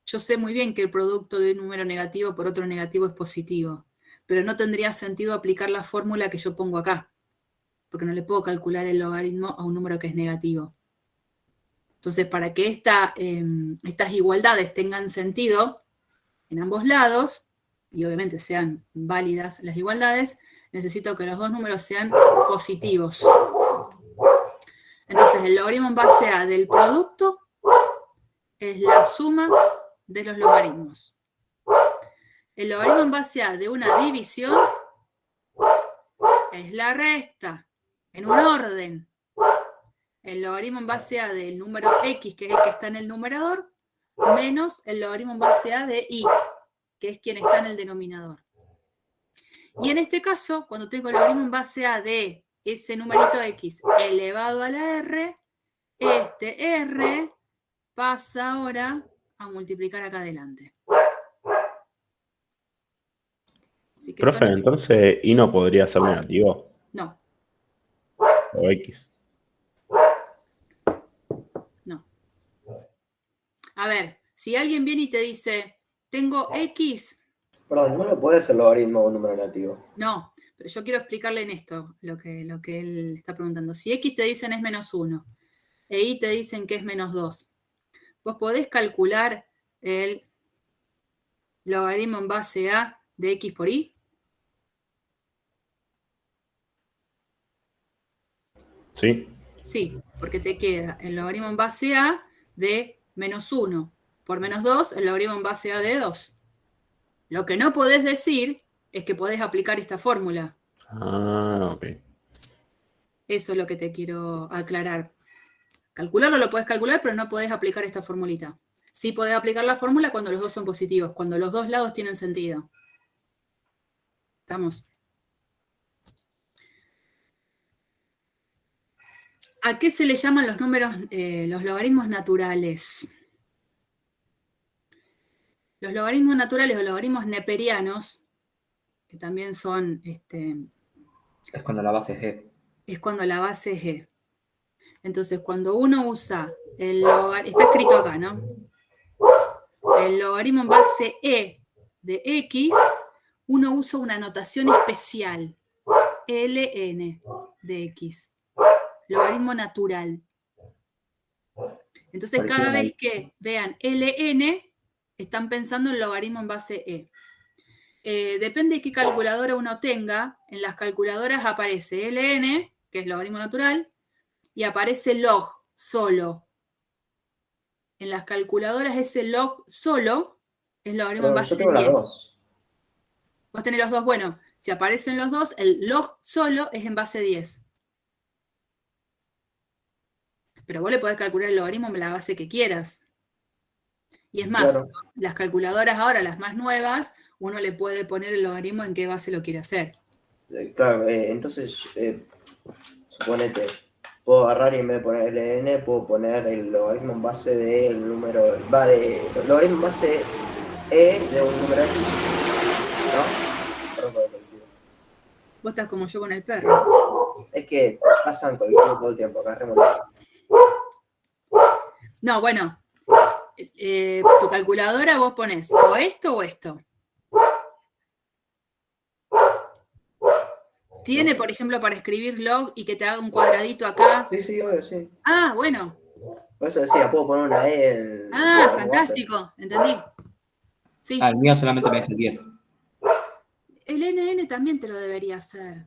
yo sé muy bien que el producto de un número negativo por otro negativo es positivo, pero no tendría sentido aplicar la fórmula que yo pongo acá, porque no le puedo calcular el logaritmo a un número que es negativo. Entonces, para que estas igualdades tengan sentido en ambos lados, y obviamente sean válidas las igualdades, necesito que los dos números sean positivos. Entonces, el logaritmo en base a del producto es la suma de los logaritmos. El logaritmo en base a de una división es la resta, en un orden. El logaritmo en base a del número x, que es el que está en el numerador, menos el logaritmo en base a de y, que es quien está en el denominador. Y en este caso, cuando tengo el logaritmo en base a de ese numerito x elevado a la r, este r pasa ahora a multiplicar acá adelante. Así que Profe, son... entonces ¿y no podría ser negativo? No, O X. no. A ver, si alguien viene y te dice, tengo X, Perdón, ¿no lo puede ser logaritmo o un número negativo? no, pero yo quiero explicarle en esto lo que él está preguntando. Si X te dicen es -1 e Y te dicen que es -2, vos podés calcular el logaritmo en base a de X por Y. ¿Sí? Sí, porque te queda el logaritmo en base a de -1 por -2, el logaritmo en base a de 2. Lo que no podés decir es que podés aplicar esta fórmula. Ah, ok. Eso es lo que te quiero aclarar. Calcularlo lo podés calcular, pero no podés aplicar esta formulita. Sí podés aplicar la fórmula cuando los dos son positivos, cuando los dos lados tienen sentido. ¿Estamos? ¿A qué se le llaman los números, los logaritmos naturales? Los logaritmos naturales o logaritmos neperianos, que también son, Es cuando la base es G. es cuando la base es G. Entonces, cuando uno usa el logaritmo, está escrito acá, ¿no? El logaritmo en base E de X, uno usa una notación especial, ln de X, logaritmo natural. Entonces, cada vez que vean ln, están pensando en logaritmo en base E. Depende de qué calculadora uno tenga, en las calculadoras aparece ln, que es logaritmo natural, y aparece log solo. En las calculadoras ese log solo es logaritmo en Perdón, base yo tengo 10. las dos. Vos tenés los dos, bueno, si aparecen los dos, el log solo es en base 10. Pero vos le podés calcular el logaritmo en la base que quieras. Y es más, Claro. las calculadoras ahora, las más nuevas, uno le puede poner el logaritmo en qué base lo quiere hacer. Claro, entonces, suponete, puedo agarrar y en vez de poner ln, puedo poner el logaritmo en base del número, el logaritmo en base e de un número x, ¿no? Perdón por el colectivo. Vos estás como yo con el perro. Es que pasan colectivos todo el tiempo, agarrémoslo. No, bueno, tu calculadora vos pones o esto o esto. ¿Tiene, por ejemplo, para escribir log y que te haga un cuadradito acá? Sí, obvio, sí. Ah, bueno. Por eso decía, puedo poner una e en... Ah, fantástico, entendí. Sí. Ah, el mío solamente me deja el 10. El NN también te lo debería hacer.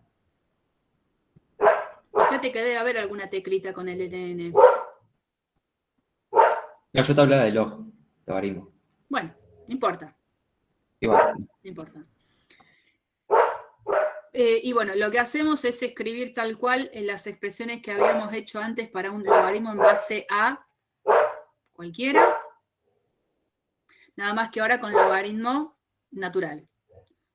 Fíjate que debe haber alguna teclita con el NN. No, yo te hablaba de log, logaritmo. Bueno, no importa. Igual. No importa. Y bueno, lo que hacemos es escribir tal cual en las expresiones que habíamos hecho antes para un logaritmo en base a cualquiera. Nada más que ahora con logaritmo natural.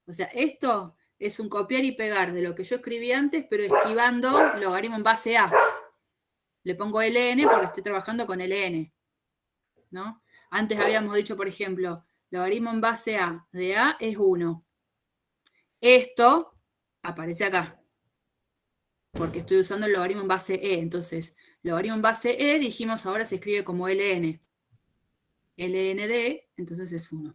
O sea, esto es un copiar y pegar de lo que yo escribí antes, pero esquivando logaritmo en base a. Le pongo ln porque estoy trabajando con ln, ¿no? Antes habíamos dicho, por ejemplo, logaritmo en base a de a es 1. Esto aparece acá, porque estoy usando el logaritmo en base e. Entonces, logaritmo en base e, dijimos, ahora se escribe como ln. ln de, entonces es 1.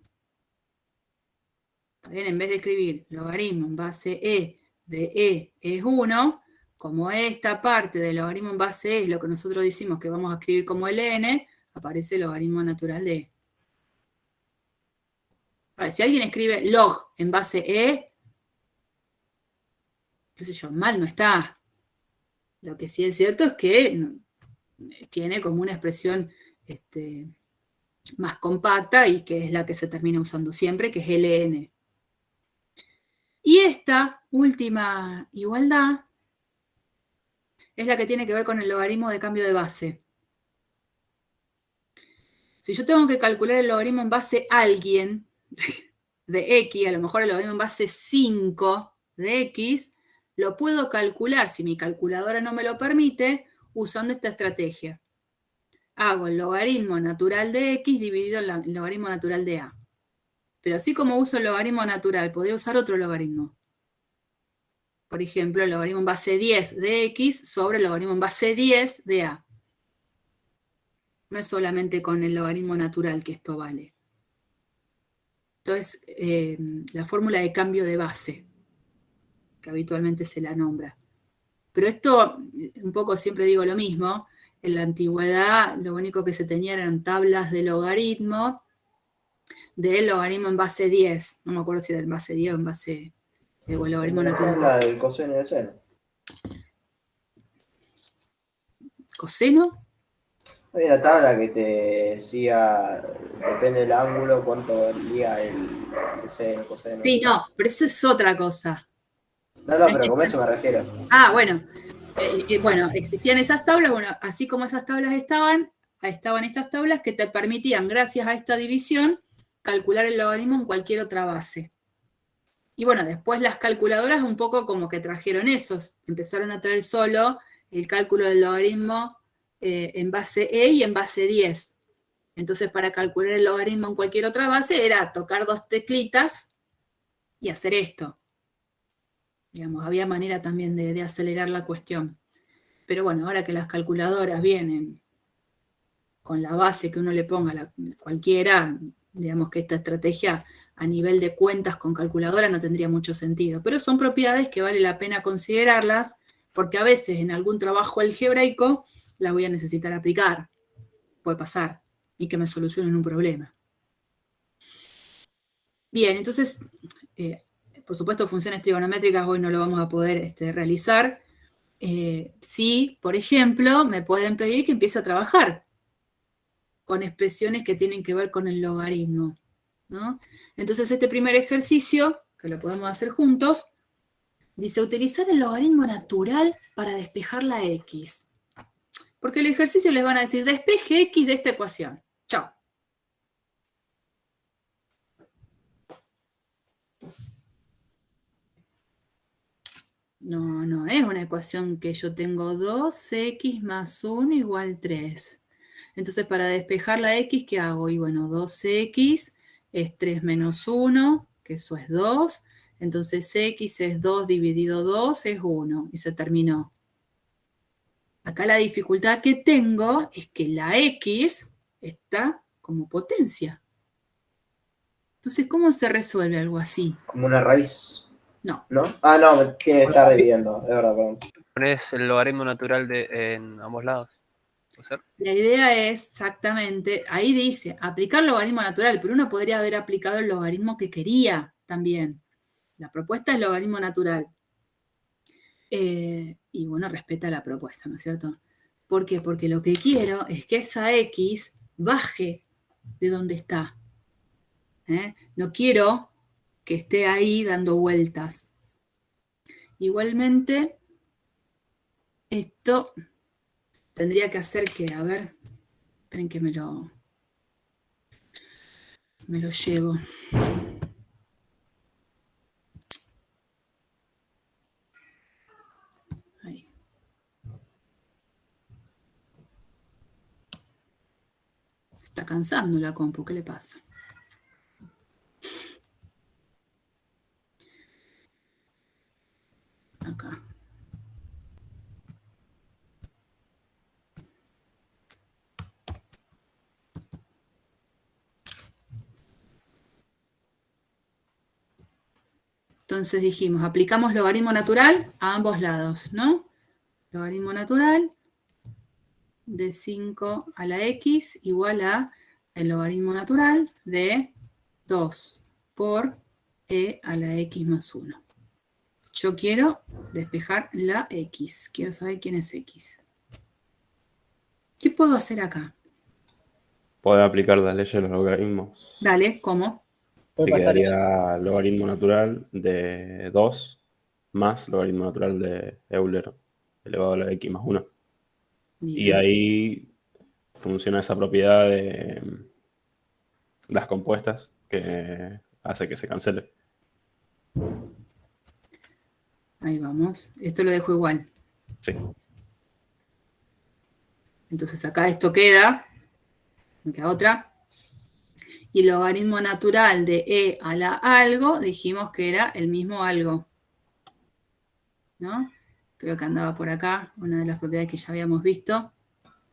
¿Está bien? En vez de escribir logaritmo en base e de e es 1, como esta parte del logaritmo en base e es lo que nosotros decimos que vamos a escribir como ln, aparece el logaritmo natural de e. A ver, si alguien escribe log en base e, qué sé yo, mal no está. Lo que sí es cierto es que tiene como una expresión más compacta y que es la que se termina usando siempre, que es ln. Y esta última igualdad es la que tiene que ver con el logaritmo de cambio de base. Si yo tengo que calcular el logaritmo en base a alguien de x, a lo mejor el logaritmo en base 5 de x, lo puedo calcular, si mi calculadora no me lo permite, usando esta estrategia. Hago el logaritmo natural de x dividido en el logaritmo natural de a. Pero así como uso el logaritmo natural, podría usar otro logaritmo. Por ejemplo, el logaritmo en base 10 de x sobre el logaritmo en base 10 de a. No es solamente con el logaritmo natural que esto vale. Entonces, la fórmula de cambio de base, que habitualmente se la nombra. Pero esto, un poco siempre digo lo mismo, en la antigüedad lo único que se tenía eran tablas de logaritmo, del logaritmo en base 10. No me acuerdo si era en base 10 o en base o el logaritmo natural. La del coseno y del seno. ¿Coseno? Había una tabla que te decía, depende del ángulo, cuánto valía el seno, coseno. Sí, no, pero eso es otra cosa. No, pero con eso me refiero. Ah, bueno. Bueno, existían esas tablas, bueno, así como esas tablas estaban estas tablas que te permitían, gracias a esta división, calcular el logaritmo en cualquier otra base. Y bueno, después las calculadoras un poco como que trajeron esos, empezaron a traer solo el cálculo del logaritmo en base E y en base 10. Entonces, para calcular el logaritmo en cualquier otra base era tocar dos teclitas y hacer esto. Digamos, había manera también de acelerar la cuestión. Pero bueno, ahora que las calculadoras vienen con la base que uno le ponga, cualquiera, digamos que esta estrategia a nivel de cuentas con calculadora no tendría mucho sentido. Pero son propiedades que vale la pena considerarlas, porque a veces en algún trabajo algebraico las voy a necesitar aplicar. Puede pasar. Y que me solucionen un problema. Bien, entonces, por supuesto, funciones trigonométricas hoy no lo vamos a poder realizar. Sí, por ejemplo, me pueden pedir que empiece a trabajar con expresiones que tienen que ver con el logaritmo, ¿no? Entonces, este primer ejercicio, que lo podemos hacer juntos, dice utilizar el logaritmo natural para despejar la x. Porque el ejercicio les van a decir, despeje x de esta ecuación. Chao. No es una ecuación que yo tengo 2x más 1 igual 3. Entonces, para despejar la x, ¿qué hago? Y bueno, 2x es 3 menos 1, que eso es 2. Entonces, x es 2 dividido 2 es 1. Y se terminó. Acá la dificultad que tengo es que la x está como potencia. Entonces, ¿cómo se resuelve algo así? Como una raíz. No. ¿No? Ah, no, tiene que estar dividiendo, es verdad, perdón. Pones el logaritmo natural en ambos lados. ¿Puede ser? La idea es exactamente, ahí dice, aplicar logaritmo natural, pero uno podría haber aplicado el logaritmo que quería también. La propuesta es logaritmo natural. Y bueno, respeta la propuesta, ¿no es cierto? ¿Por qué? Porque lo que quiero es que esa x baje de donde está. No quiero que esté ahí dando vueltas. Igualmente, esto tendría que hacer que, a ver, esperen que me lo llevo. Ahí. Se está cansando la compu, ¿qué le pasa? Acá. Entonces dijimos, aplicamos logaritmo natural a ambos lados, ¿no? Logaritmo natural de 5 a la x igual a el logaritmo natural de 2 por e a la x más 1. Yo quiero despejar la x. Quiero saber quién es x. ¿Qué puedo hacer acá? Puedo aplicar las leyes de los logaritmos. Dale, ¿cómo? Te quedaría logaritmo natural de 2 más logaritmo natural de Euler elevado a la x más 1. Bien. Y ahí funciona esa propiedad de las compuestas que hace que se cancele. Ahí vamos. Esto lo dejo igual. Sí. Entonces acá esto queda. Me queda otra. Y el logaritmo natural de e a la algo, dijimos que era el mismo algo. ¿No? Creo que andaba por acá, una de las propiedades que ya habíamos visto.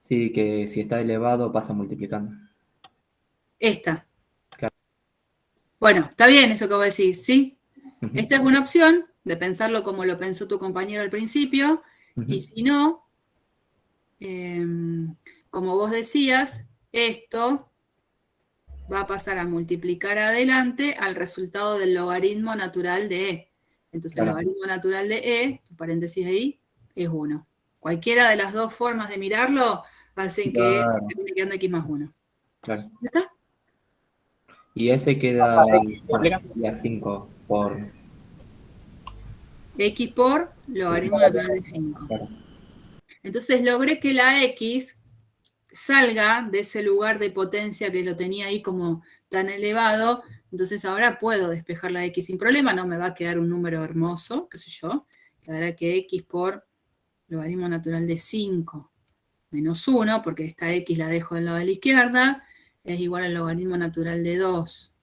Sí, que si está elevado pasa multiplicando. Esta. Claro. Bueno, está bien eso que vos decís, ¿sí? Ujú. Esta es una opción de pensarlo como lo pensó tu compañero al principio, y si no, como vos decías, esto va a pasar a multiplicar adelante al resultado del logaritmo natural de e. Entonces Claro. el logaritmo natural de e, paréntesis ahí, es 1. Cualquiera de las dos formas de mirarlo hacen que Claro. termine quedando x más 1. Claro. ¿Ya está? Y ese queda, bueno, explica. sería 5 por... X por logaritmo natural de 5. Claro. Entonces logré que la x salga de ese lugar de potencia que lo tenía ahí como tan elevado. Entonces ahora puedo despejar la x sin problema, no me va a quedar un número hermoso, qué sé yo. Quedará que x por logaritmo natural de 5 menos 1, porque esta x la dejo del lado de la izquierda, es igual al logaritmo natural de 2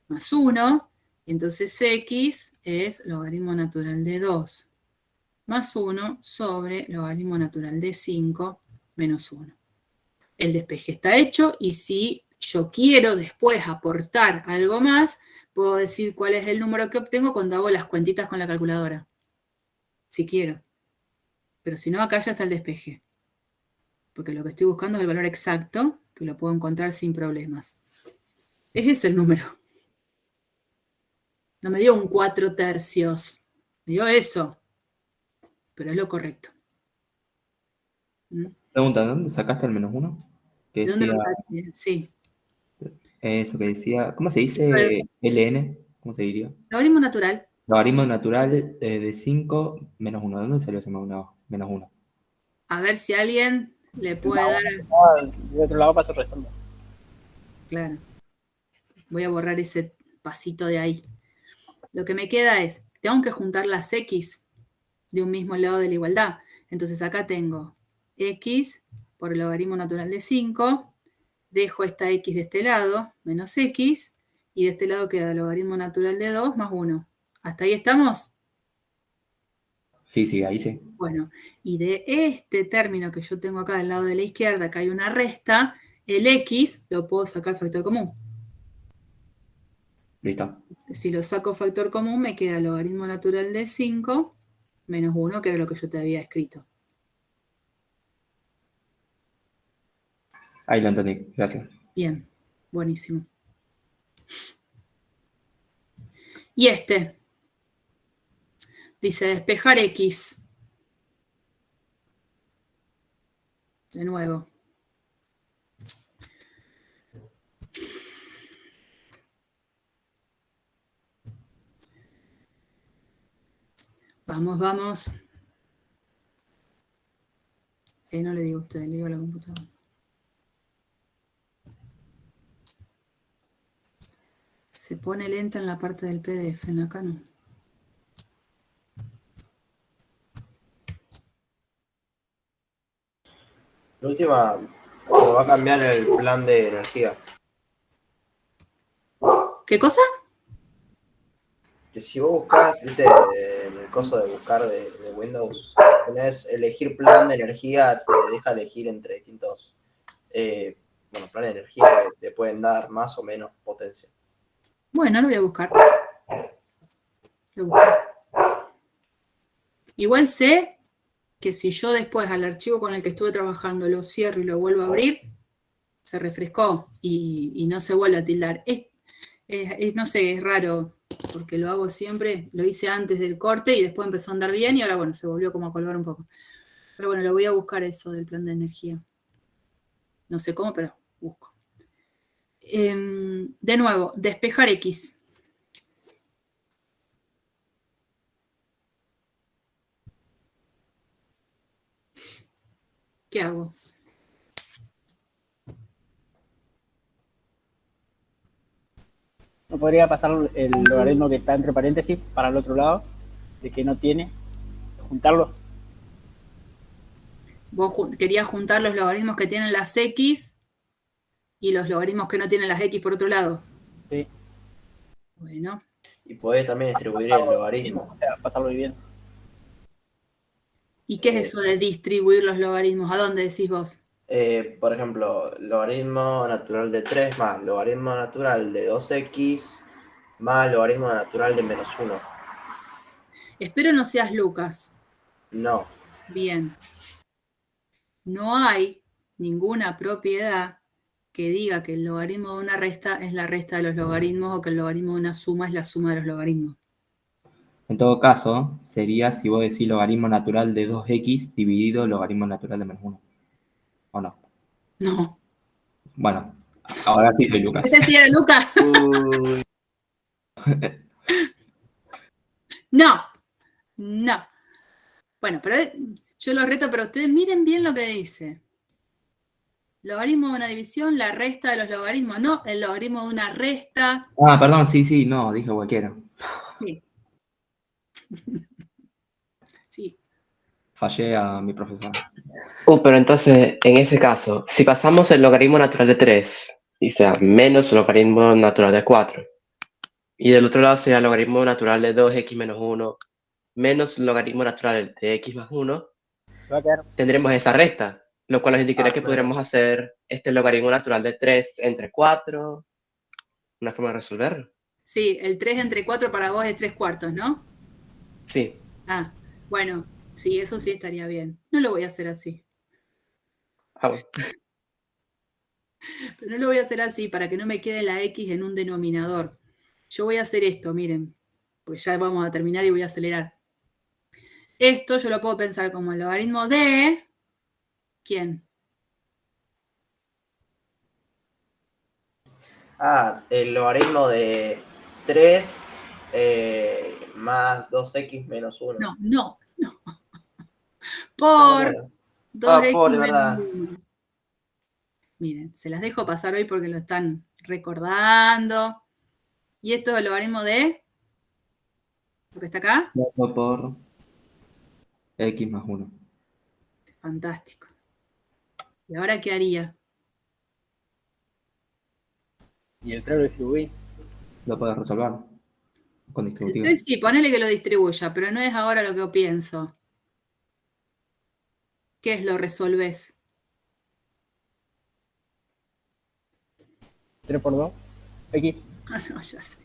más 1, y entonces x es logaritmo natural de 2 más 1 sobre logaritmo natural de 5 menos 1. El despeje está hecho, y si yo quiero después aportar algo más, puedo decir cuál es el número que obtengo cuando hago las cuentitas con la calculadora. Si quiero. Pero si no, acá ya está el despeje. Porque lo que estoy buscando es el valor exacto, que lo puedo encontrar sin problemas. Es ese el número. No me dio un 4/3. Me dio eso. Pero es lo correcto. ¿Mm? Pregunta, ¿de dónde sacaste el menos 1? Que ¿De dónde decía lo saqué? Sí. eso que decía, ¿cómo se dice LN? ¿Cómo se diría? Logaritmo natural. Logaritmo natural de 5 menos 1. ¿De dónde salió ese menos 1? A ver si alguien le puede dar... De otro lado paso restando. Claro. Voy a borrar ese pasito de ahí. Lo que me queda es, tengo que juntar las x de un mismo lado de la igualdad. Entonces acá tengo x por el logaritmo natural de 5, dejo esta x de este lado, menos x, y de este lado queda el logaritmo natural de 2 más 1. ¿Hasta ahí estamos? Sí, ahí sí. Bueno, y de este término que yo tengo acá del lado de la izquierda, que hay una resta, el x lo puedo sacar factor común. Listo. Si lo saco factor común, me queda logaritmo natural de 5 menos 1, que era lo que yo te había escrito. Ahí lo entendí, gracias. Bien, buenísimo. Y este dice despejar x. De nuevo. Vamos, vamos. No le digo a usted, le digo a la computadora. Se pone lenta en la parte del PDF, en acá no. La última, cuando va a cambiar el plan de energía. ¿Qué cosa? Que si vos buscas, viste, en el coso de buscar de Windows, tenés elegir plan de energía, te deja elegir entre distintos planes de energía que te pueden dar más o menos potencia. Bueno, lo voy a buscar. Lo busco. Igual sé que si yo después al archivo con el que estuve trabajando lo cierro y lo vuelvo a abrir, se refrescó y no se vuelve a tildar. No sé, es raro, porque lo hago siempre, lo hice antes del corte y después empezó a andar bien y ahora, bueno, se volvió como a colgar un poco. Pero bueno, lo voy a buscar eso del plan de energía. No sé cómo, pero busco. De nuevo, despejar x. ¿Qué hago? ¿No podría pasar el logaritmo que está entre paréntesis para el otro lado? De que no tiene. Juntarlo. Vos querías juntar los logaritmos que tienen las x ¿Y los logaritmos que no tienen las X por otro lado? Sí. Bueno. Y podés también distribuir el logaritmo. O sea, pasarlo viviendo. ¿Y qué es eso de distribuir los logaritmos? ¿A dónde decís vos? Por ejemplo, logaritmo natural de 3 más logaritmo natural de 2x más logaritmo natural de menos 1. Espero no seas Lucas. No. Bien. No hay ninguna propiedad que diga que el logaritmo de una resta es la resta de los logaritmos o que el logaritmo de una suma es la suma de los logaritmos. En todo caso, sería si vos decís logaritmo natural de 2x dividido logaritmo natural de menos 1. ¿O no? No. Bueno, ahora sí soy Lucas. ¿Ese sí era Lucas? Uy. No. No. Bueno, pero yo lo reto, pero ustedes miren bien lo que dice. Logaritmo de una división, la resta de los logaritmos, no el logaritmo de una resta. Ah, perdón, sí, no, dije cualquiera. Sí. Sí. Fallé a mi profesor. Pero entonces, en ese caso, si pasamos el logaritmo natural de 3, y sea menos el logaritmo natural de 4, y del otro lado sería el logaritmo natural de 2x menos 1, menos el logaritmo natural de x más 1, Va a quedar. tendremos esa resta, lo cual nos indicaría que claro. podríamos hacer este logaritmo natural de 3 entre 4, una forma de resolverlo. Sí, el 3 entre 4 para vos es 3/4, ¿no? Sí. Ah, bueno, sí, eso sí estaría bien. No lo voy a hacer así. Bueno. Pero no lo voy a hacer así para que no me quede la X en un denominador. Yo voy a hacer esto, miren, porque ya vamos a terminar y voy a acelerar. Esto yo lo puedo pensar como el logaritmo de... ¿Quién? El logaritmo de 3 más 2x menos 1. No. Por Claro. 2x Por, de menos verdad. 1. Miren, se las dejo pasar hoy porque lo están recordando. Y esto es el logaritmo de... ¿Lo que está acá? 4 por x más 1. Fantástico. ¿Y ahora qué haría? Y el 3 lo distribuí. Lo puedes resolver con distributivos. Entonces sí, ponele que lo distribuya, pero no es ahora lo que yo pienso. ¿Qué es lo resolvés? 3 por 2. X. Ah, no, ya sé.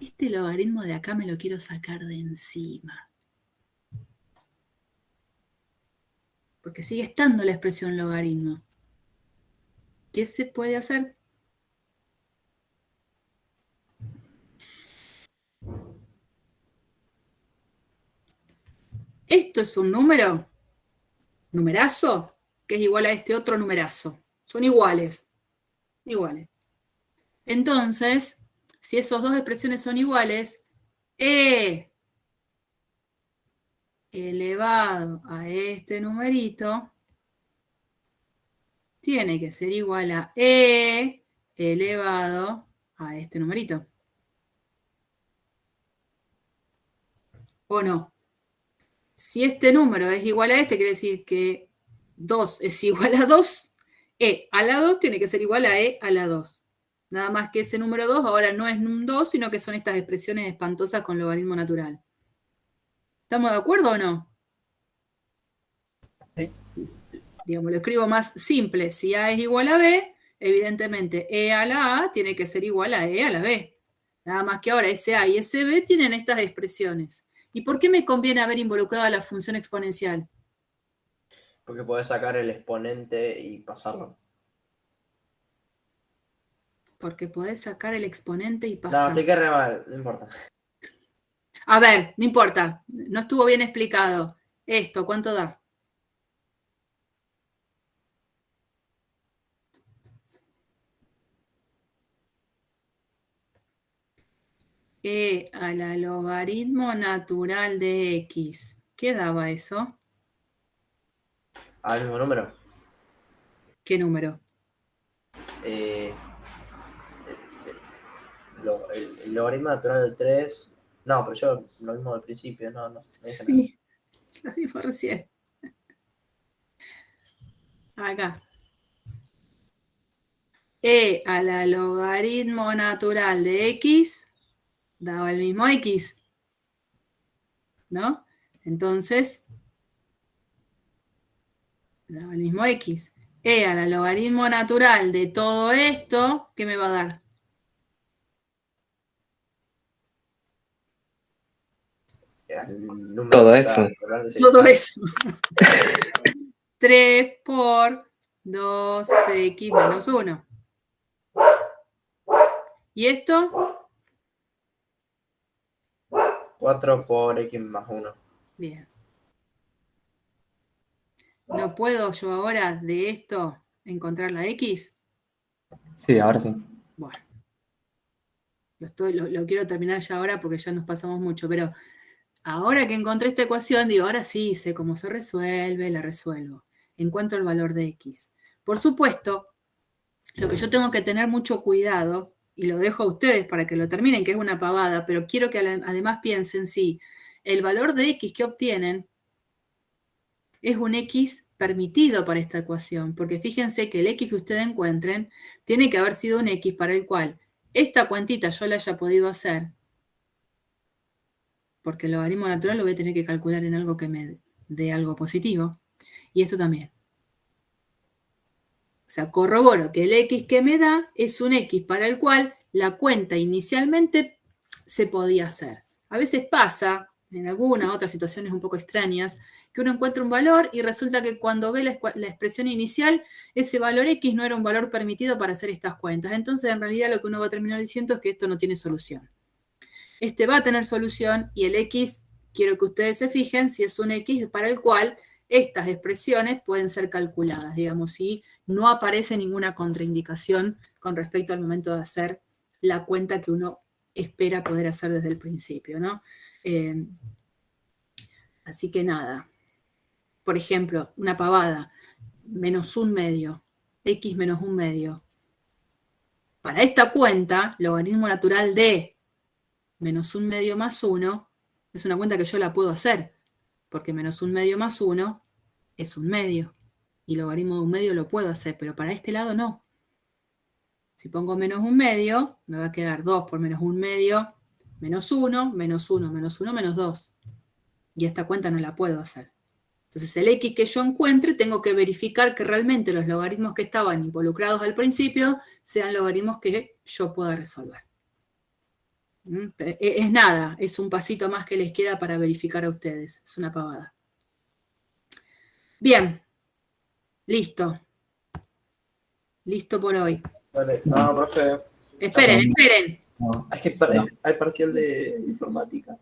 Este logaritmo de acá me lo quiero sacar de encima. Porque sigue estando la expresión logaritmo. ¿Qué se puede hacer? Esto es un número, numerazo, que es igual a este otro numerazo. Son iguales. Iguales. Entonces, si esas dos expresiones son iguales, E elevado a este numerito tiene que ser igual a E elevado a este numerito. ¿O no? Si este número es igual a este, quiere decir que 2 es igual a 2. E a la 2 tiene que ser igual a E a la 2. Nada más que ese número 2 ahora no es un 2, sino que son estas expresiones espantosas con logaritmo natural. ¿Estamos de acuerdo o no? Sí. Digamos, lo escribo más simple. Si A es igual a B, evidentemente E a la A tiene que ser igual a E a la B. Nada más que ahora ese A y ese B tienen estas expresiones. ¿Y por qué me conviene haber involucrado a la función exponencial? Porque podés sacar el exponente y pasarlo. Porque podés sacar el exponente y No, pasar. expliqué re mal, no importa. A ver, no importa, no estuvo bien explicado. Esto, ¿cuánto da? E a la logaritmo natural de X. ¿Qué daba eso? ¿Al mismo número? ¿Qué número? El logaritmo natural del 3. No, pero yo lo mismo del principio, no dije nada. Sí, lo dijo recién. Acá. E a la logaritmo natural de X daba el mismo X, ¿no? Entonces, daba el mismo X. E a la logaritmo natural de todo esto, ¿qué me va a dar? El número Todo que está eso. natural, sí. Todo eso. 3 por 2x menos 1. ¿Y esto? 4 por x más 1. Bien. ¿No puedo yo ahora de esto encontrar la X? Sí, ahora sí. Bueno. Lo quiero terminar ya ahora porque ya nos pasamos mucho, pero ahora que encontré esta ecuación, digo, ahora sí sé cómo se resuelve, la resuelvo. Encuentro el valor de X. Por supuesto, lo que yo tengo que tener mucho cuidado, y lo dejo a ustedes para que lo terminen, que es una pavada, pero quiero que además piensen si el valor de X que obtienen es un X permitido para esta ecuación, porque fíjense que el X que ustedes encuentren tiene que haber sido un X para el cual esta cuentita yo la haya podido hacer, porque el logaritmo natural lo voy a tener que calcular en algo que me dé algo positivo, y esto también. O sea, corroboro que el X que me da es un X para el cual la cuenta inicialmente se podía hacer. A veces pasa, en algunas otras situaciones un poco extrañas, que uno encuentra un valor y resulta que cuando ve la expresión inicial, ese valor X no era un valor permitido para hacer estas cuentas. Entonces, en realidad, lo que uno va a terminar diciendo es que esto no tiene solución. Este va a tener solución y el X, quiero que ustedes se fijen, si es un X para el cual estas expresiones pueden ser calculadas, digamos, si no aparece ninguna contraindicación con respecto al momento de hacer la cuenta que uno espera poder hacer desde el principio, ¿no? Así que nada. Por ejemplo, una pavada, menos un medio, X menos un medio. Para esta cuenta, logaritmo natural de menos un medio más 1 es una cuenta que yo la puedo hacer, porque menos un medio más 1 es un medio, y logaritmo de un medio lo puedo hacer, pero para este lado no. Si pongo menos un medio, me va a quedar 2 por menos un medio, menos 1, menos 1, menos 1, menos 2. Y esta cuenta no la puedo hacer. Entonces el X que yo encuentre, tengo que verificar que realmente los logaritmos que estaban involucrados al principio sean logaritmos que yo pueda resolver. Es nada, es un pasito más que les queda para verificar a ustedes. Es una pavada. Bien. Listo. Listo por hoy. Vale, no, profe. Esperen. No, Es que hay parcial de informática.